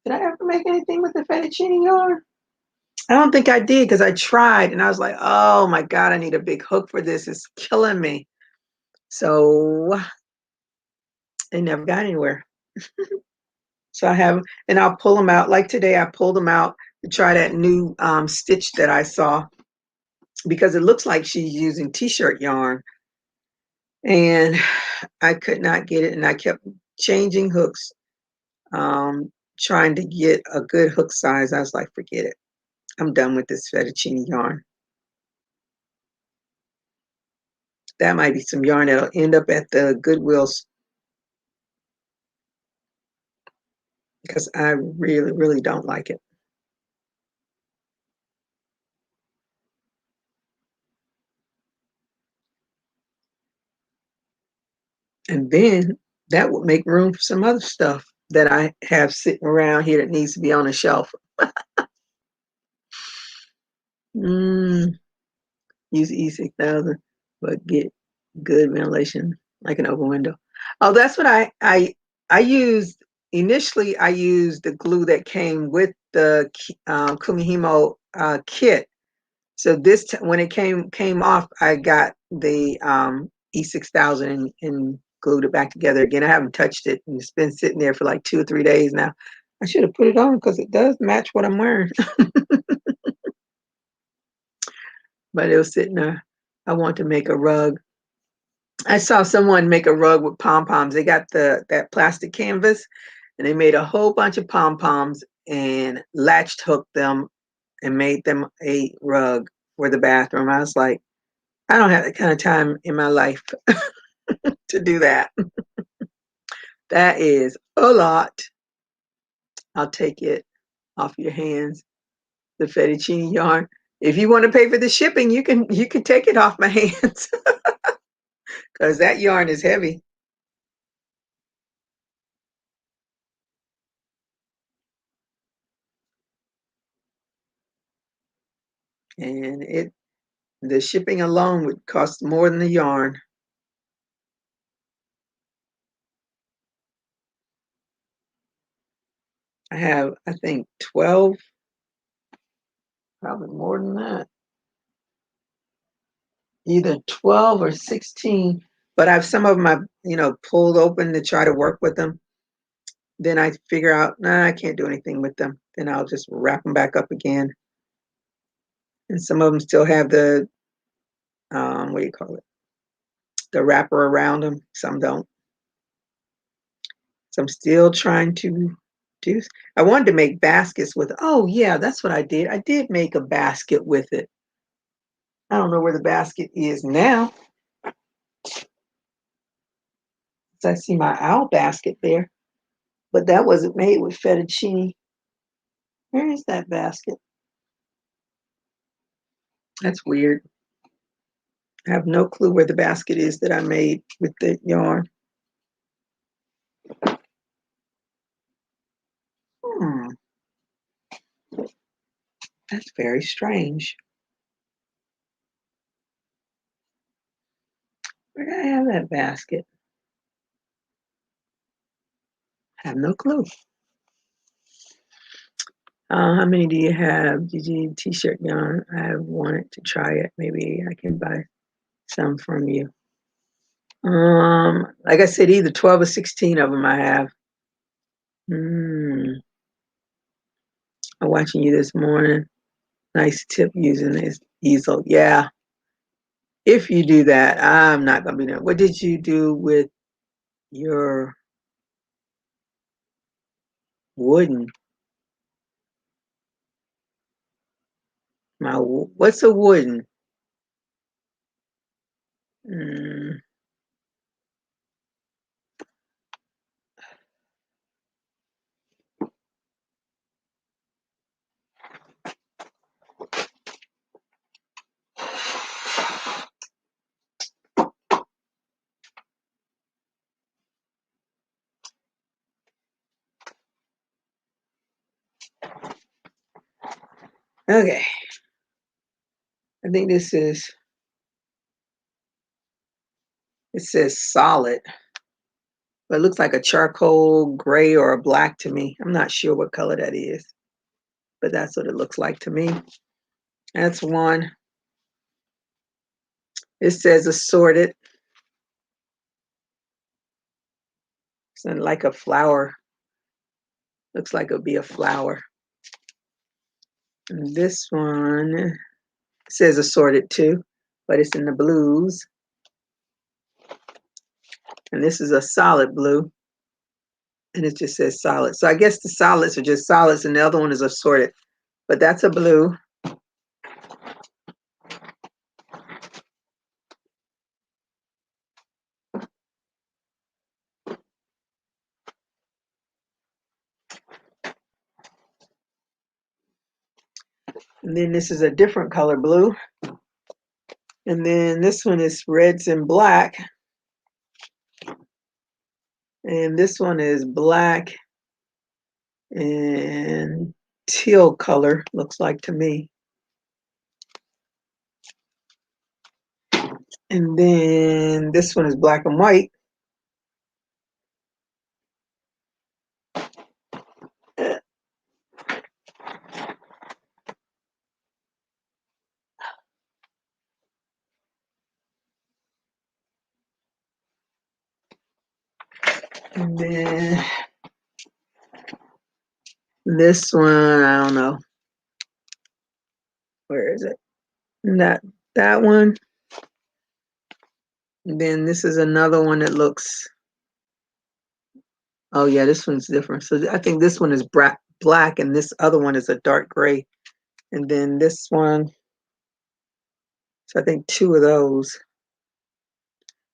did I ever make anything with the fettuccine yarn? I don't think I did because I tried and I was like, oh my God, I need a big hook for this. It's killing me. So it never got anywhere. So and I'll pull them out. Like today, I pulled them out to try that new stitch that I saw because it looks like she's using t-shirt yarn. And I could not get it. And I kept changing hooks, trying to get a good hook size. I was like, forget it. I'm done with this fettuccine yarn. That might be some yarn that'll end up at the Goodwills because I really, really don't like it. And then that would make room for some other stuff that I have sitting around here that needs to be on a shelf. Use E6000, but get good ventilation like an open window. Oh, that's what I used. Initially, I used the glue that came with the Kumihimo kit. So when it came off, I got the E6000 and glued it back together again. I haven't touched it, and it's been sitting there for like 2 or 3 days now. I should have put it on because it does match what I'm wearing. But it was sitting there. I want to make a rug. I saw someone make a rug with pom-poms. They got that plastic canvas, and they made a whole bunch of pom-poms and latched hooked them and made them a rug for the bathroom. I was like, I don't have that kind of time in my life to do that. That is a lot. I'll take it off your hands. The fettuccine yarn. If you want to pay for the shipping, you can take it off my hands because that yarn is heavy. And the shipping alone would cost more than the yarn. I have, I think, 12, probably more than that. Either 12 or 16. But I've some of them I've pulled open to try to work with them. Then I figure out, nah, I can't do anything with them. Then I'll just wrap them back up again. And some of them still have the, what do you call it? The wrapper around them. Some don't. So I'm still trying to do. I wanted to make baskets with. Oh yeah, that's what I did. I did make a basket with it. I don't know where the basket is now. So I see my owl basket there, but that wasn't made with fettuccine. Where is that basket? That's weird. I have no clue where the basket is that I made with the yarn. Hmm, that's very strange. Where did I have that basket? I have no clue. How many do you have? GG t-shirt yarn. I wanted to try it. Maybe I can buy some from you. Like I said, either 12 or 16 of them I have. I'm watching you this morning. Nice tip using this easel. Yeah. If you do that, I'm not gonna be there. What did you do with your wooden? What's a wooden? Mm, okay. I think this is. It says solid, but it looks like a charcoal gray or a black to me. I'm not sure what color that is, but that's what it looks like to me. That's one. It says assorted. It's like a flower. Looks like it would be a flower. And this one says assorted too, but it's in the blues. And this is a solid blue. And it just says solid. So I guess the solids are just solids and the other one is assorted. But that's a blue. And then this is a different color blue. And then this one is reds and black. And this one is black and teal color, looks like to me. And then this one is black and white. And then this one, I don't know. Where is it? Not that one. And then this is another one that looks, oh yeah, this one's different. So I think this one is black and this other one is a dark gray. And then this one, so I think two of those.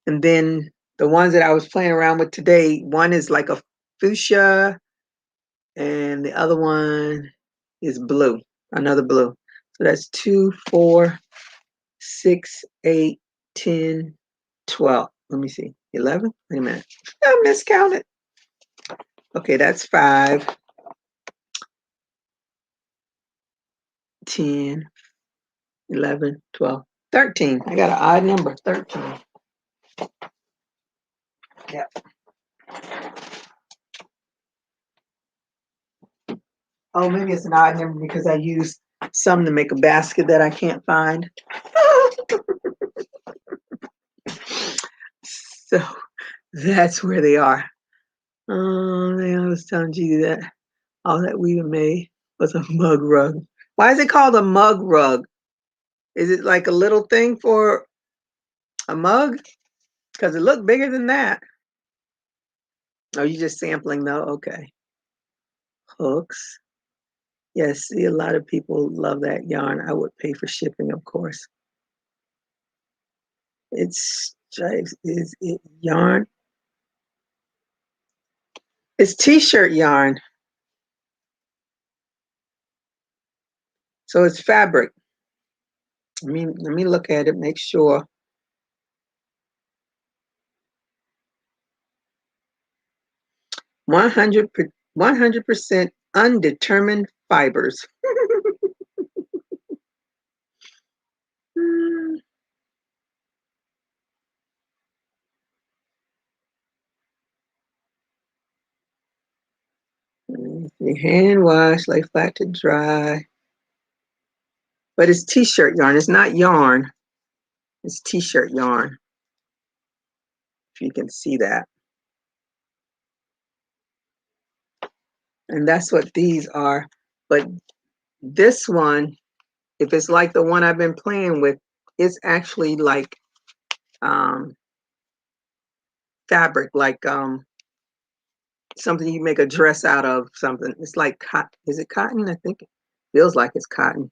And then the ones that I was playing around with today, one is like a fuchsia and the other one is blue, another blue. So that's 2, 4, 6, 8, 10, 12. Let me see, 11? Wait a minute, I miscounted. Okay, that's 5, 10, 11, 12, 13. I got an odd number, 13. Yep. Oh, maybe it's an odd number because I used some to make a basket that I can't find. So that's where they are. I was telling you that all that we made was a mug rug. Why is it called a mug rug? Is it like a little thing for a mug? Because it looked bigger than that. Oh, you just sampling though? Okay. Hooks. Yes, see, a lot of people love that yarn. I would pay for shipping, of course. It's is it yarn? It's t-shirt yarn. So it's fabric. Let me look at it, make sure. 100% undetermined fibers. Hand wash, lay flat to dry. But it's t-shirt yarn. It's not yarn. It's t-shirt yarn. If you can see that. And that's what these are. But this one, if it's like the one I've been playing with, it's actually like fabric, like something you make a dress out of, something. It's like cotton. Is it cotton? I think it feels like it's cotton.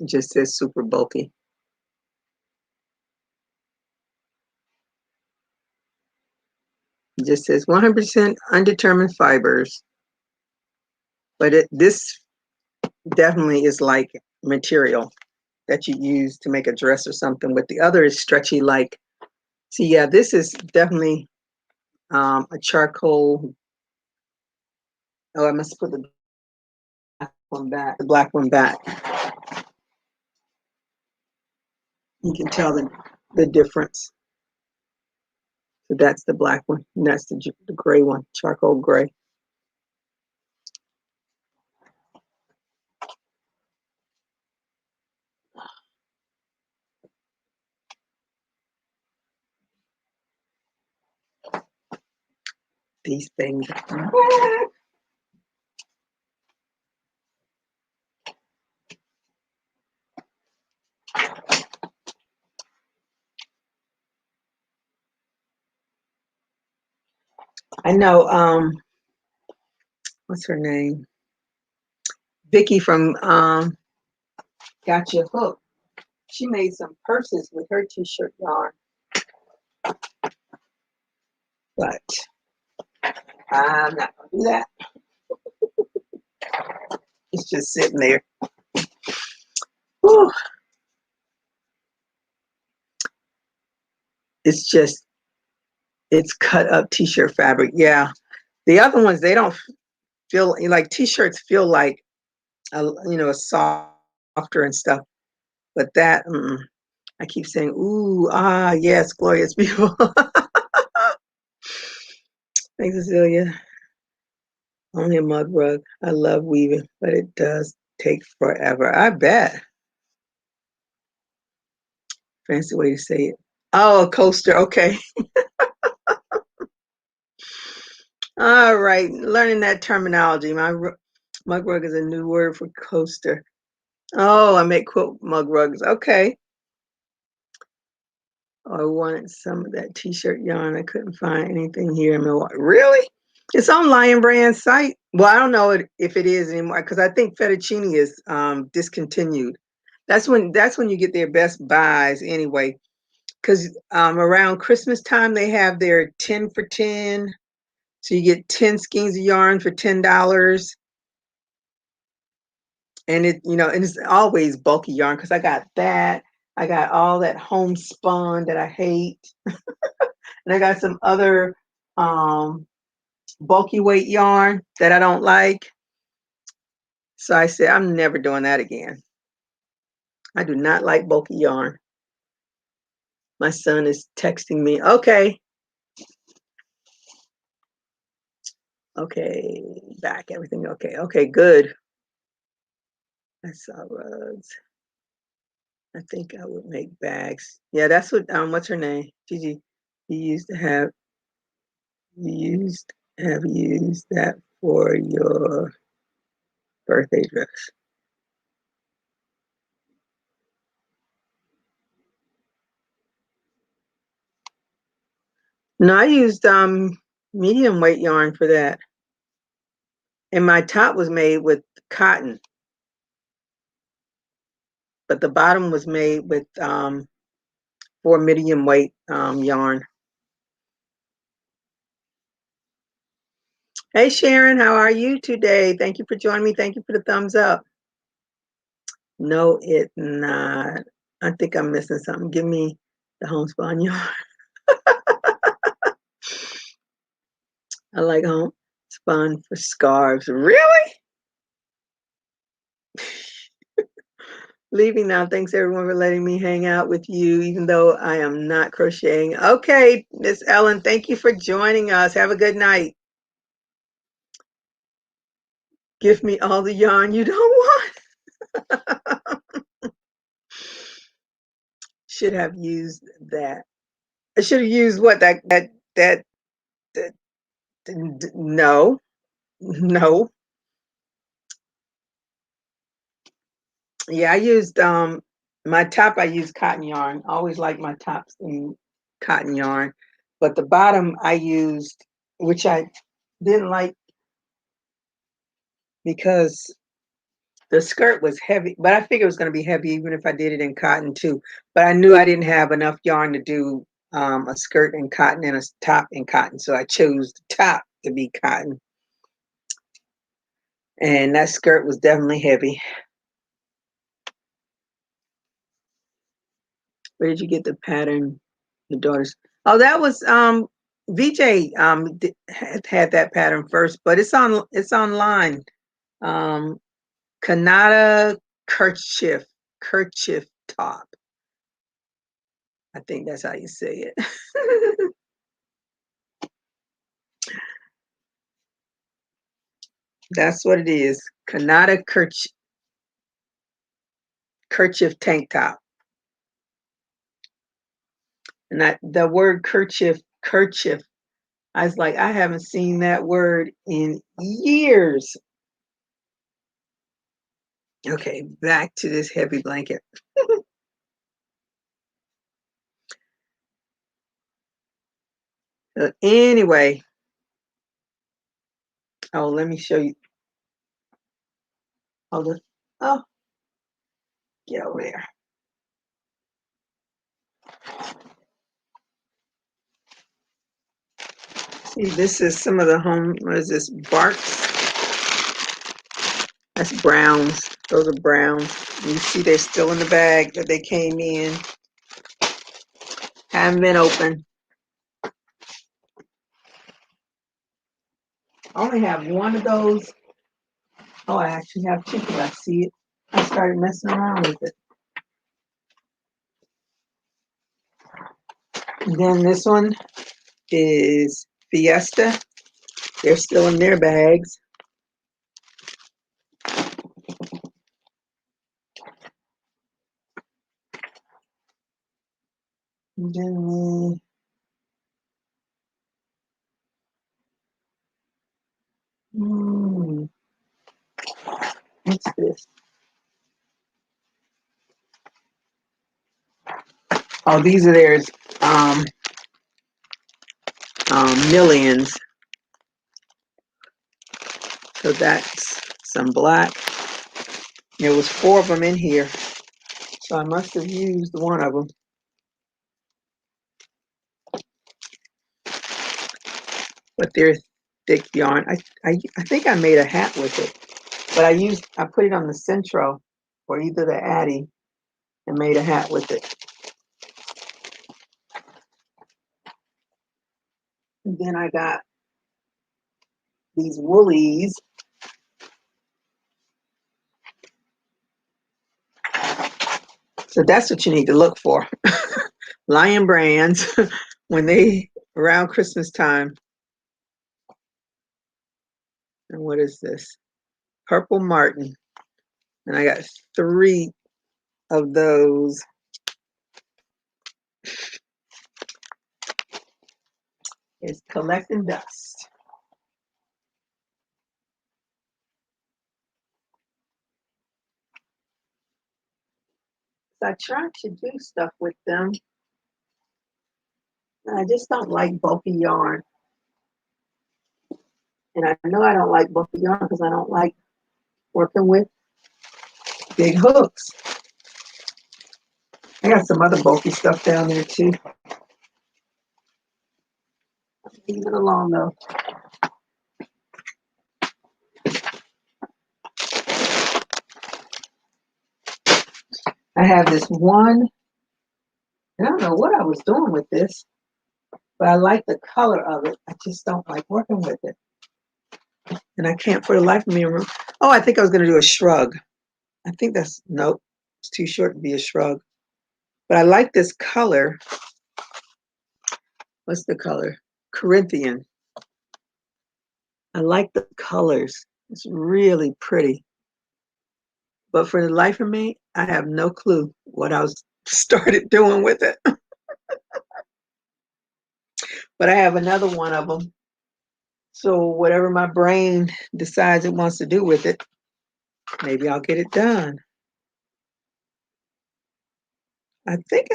It just says super bulky. It just says 100% undetermined fibers. But this definitely is like material that you use to make a dress or something, but the other is stretchy like. See, yeah, this is definitely a charcoal. Oh, I must put the black one back. The black one back. You can tell the difference. So that's the black one, and that's the gray one, charcoal gray. These things. I know, what's her name? Vicky from Gotcha Hook. She made some purses with her t-shirt yarn. But I'm not gonna do that. It's just sitting there. Whew. It's cut up t-shirt fabric. Yeah. The other ones, they don't feel like t-shirts feel like, softer and stuff. But that, I keep saying, ooh, yes, Gloria, it's beautiful. Thanks, Cecilia. Only a mug rug. I love weaving, but it does take forever. I bet. Fancy way to say it. Oh, a coaster. Okay. All right. Learning that terminology. Mug rug is a new word for coaster. Oh, I make quilt mug rugs. Okay. Oh, I wanted some of that t-shirt yarn. I couldn't find anything here in Milwaukee. Really? It's on Lion Brand's site. Well, I don't know if it is anymore because I think Fettuccine is discontinued. That's when you get their best buys anyway. Because around Christmas time they have their 10 for 10. So you get 10 skeins of yarn for $10. And and it's always bulky yarn because I got that. I got all that homespun that I hate. And I got some other bulky weight yarn that I don't like. So I said, I'm never doing that again. I do not like bulky yarn. My son is texting me. Okay. Okay. Back. Everything okay. Okay, good. I saw rugs. I think I would make bags. Yeah, that's what what's her name? Gigi. You used to have used that for your birthday dress. No, I used medium weight yarn for that. And my top was made with cotton, but the bottom was made with for medium weight yarn. Hey Sharon, how are you today? Thank you for joining me. Thank you for the thumbs up. No, it not. I think I'm missing something. Give me the homespun yarn. I like homespun for scarves. Really? Leaving now. Thanks everyone for letting me hang out with you, even though I am not crocheting. Okay, Miss Ellen, thank you for joining us. Have a good night. Give me all the yarn you don't want. Should have used that. I should have used what that no, no. Yeah, I used my top I used cotton yarn. I always like my tops in cotton yarn. But the bottom I used, which I didn't like because the skirt was heavy, but I figured it was going to be heavy even if I did it in cotton too. But I knew I didn't have enough yarn to do a skirt in cotton and a top in cotton. So I chose the top to be cotton. And that skirt was definitely heavy. Where did you get the pattern? Your daughter's. Oh, that was VJ had that pattern first, but it's online. Um Kanata kerchief top. I think that's how you say it. That's what it is. Kanata kerchief tank top. And that the word kerchief. I was like, I haven't seen that word in years. Okay, back to this heavy blanket. Anyway, oh, let me show you. Hold on. Oh, get over there. See, this is some of the what is this, barks? That's browns. Those are browns. You see they're still in the bag that they came in. Haven't been open. I only have one of those. Oh, I actually have two because I see it. I started messing around with it. And then this one is Fiesta. They're still in their bags. And then what's this? Oh, these are theirs millions. So that's some black. There was 4 of them in here, so I must have used one of them. But they're thick yarn. I think I made a hat with it, but I put it on the Centro or either the Addy and made a hat with it. And then I got these woolies. So that's what you need to look for. Lion brands when they around Christmas time. And what is this? Purple Martin. And I got 3 of those. It's collecting dust. So I try to do stuff with them. I just don't like bulky yarn. And I know I don't like bulky yarn because I don't like working with big hooks. I got some other bulky stuff down there too. Leave it alone though. I have this one, and I don't know what I was doing with this, but I like the color of it. I just don't like working with it. And I can't for the life of me remember. Oh, I think I was going to do a shrug. I think that's, nope, it's too short to be a shrug. But I like this color. What's the color? Corinthian. I like the colors. It's really pretty. But for the life of me, I have no clue what I was started doing with it. But I have another one of them. So whatever my brain decides it wants to do with it, maybe I'll get it done. I think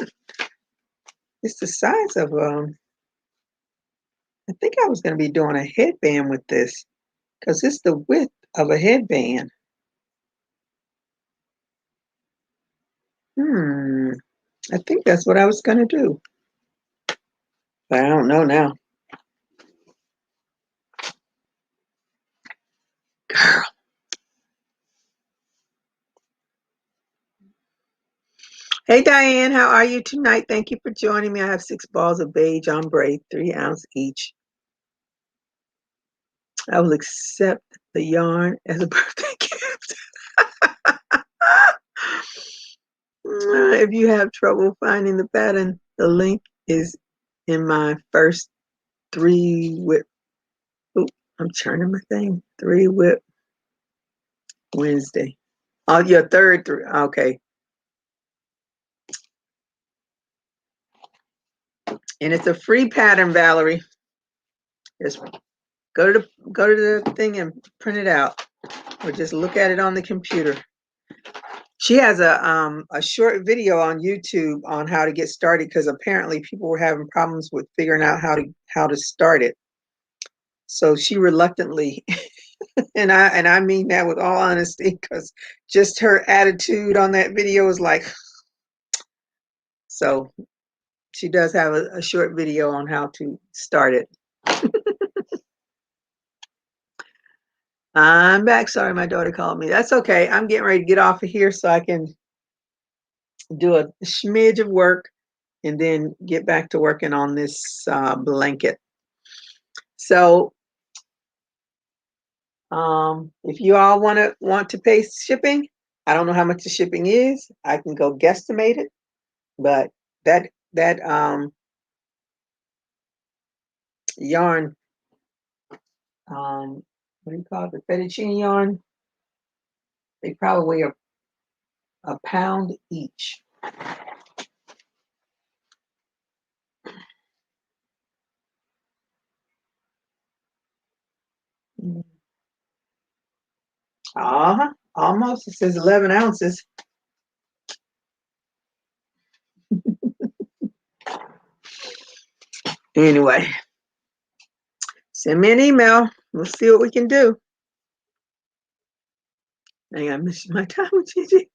it's the size of I think I was going to be doing a headband with this because it's the width of a headband. I think that's what I was going to do. But I don't know now. Girl. Hey Diane, how are you tonight? Thank you for joining me. I have 6 balls of beige ombre, 3 ounce each. I will accept the yarn as a birthday gift. If you have trouble finding the pattern, the link is in my first 3 whip. Ooh, I'm turning my thing. 3 whip Wednesday. Oh, your third 3. Okay. And it's a free pattern, Valerie. Just go to the thing and print it out, or just look at it on the computer. She has a short video on YouTube on how to get started because apparently people were having problems with figuring out how to start it. So she reluctantly, and I mean that with all honesty, because just her attitude on that video is like, so she does have a short video on how to start it. I'm back. Sorry, my daughter called me. That's okay. I'm getting ready to get off of here so I can do a smidge of work and then get back to working on this blanket. So if you all want to pay shipping, I don't know how much the shipping is. I can go guesstimate it, but that yarn, what do you call it? The fettuccine yarn, they probably weigh a pound each. Almost. It says 11 ounces. Anyway, send me an email. We'll see what we can do. Dang, I missed my time with Gigi.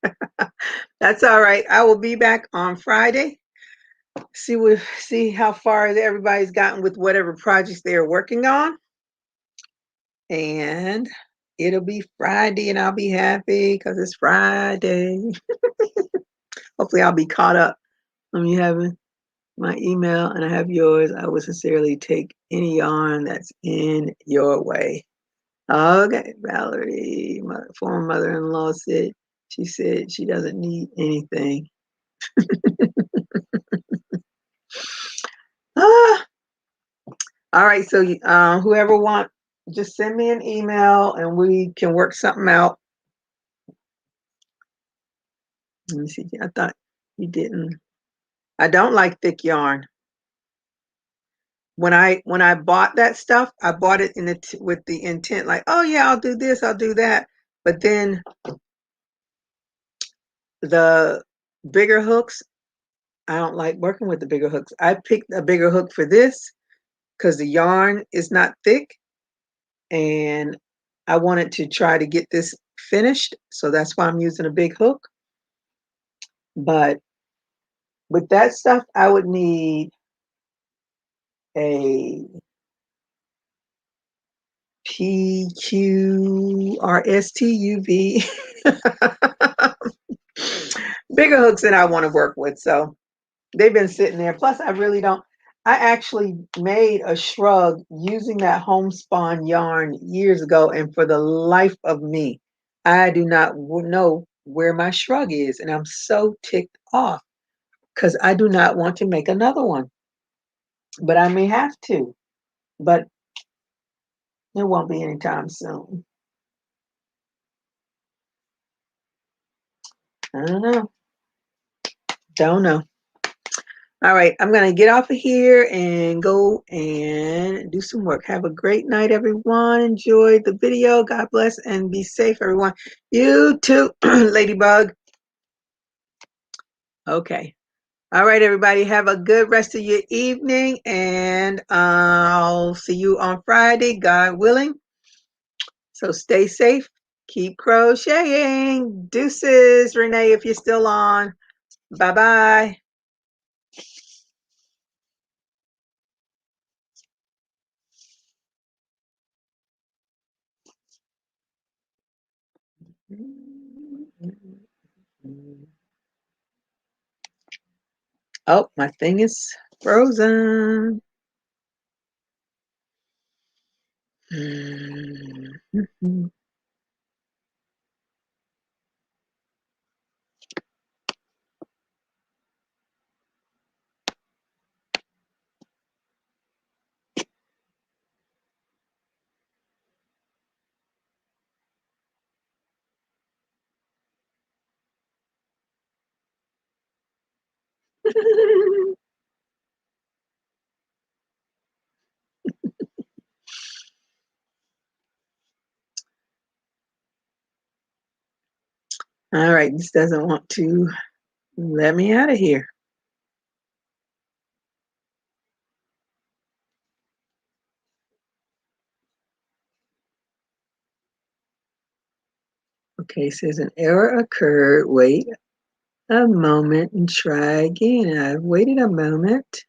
That's all right. I will be back on Friday. See how far everybody's gotten with whatever projects they are working on. And it'll be Friday and I'll be happy because it's Friday. Hopefully I'll be caught up from you having my email and I have yours. I would sincerely take any yarn that's in your way. Okay, Valerie, my former mother-in-law said she doesn't need anything. Ah, all right, so whoever want, just send me an email and we can work something out. Let me see. I thought you didn't. I don't like thick yarn. When I bought that stuff, I bought it with the intent like, oh yeah, I'll do this, I'll do that. But then the bigger hooks, I don't like working with the bigger hooks. I picked a bigger hook for this because the yarn is not thick and I wanted to try to get this finished. So that's why I'm using a big hook. But with that stuff, I would need a PQRSTUV. Bigger hooks than I want to work with. So they've been sitting there. Plus, I really don't. I actually made a shrug using that homespun yarn years ago, and for the life of me, I do not know where my shrug is, and I'm so ticked off because I do not want to make another one, but I may have to, but it won't be anytime soon. I don't know. Don't know. All right, I'm going to get off of here and go and do some work. Have a great night, everyone. Enjoy the video. God bless and be safe, everyone. You too, Ladybug. Okay. All right, everybody. Have a good rest of your evening, and I'll see you on Friday, God willing. So stay safe. Keep crocheting. Deuces, Renee, if you're still on. Bye-bye. Oh, my thing is frozen. All right, this doesn't want to let me out of here. Okay, it says an error occurred. Wait a moment and try again. I've waited a moment.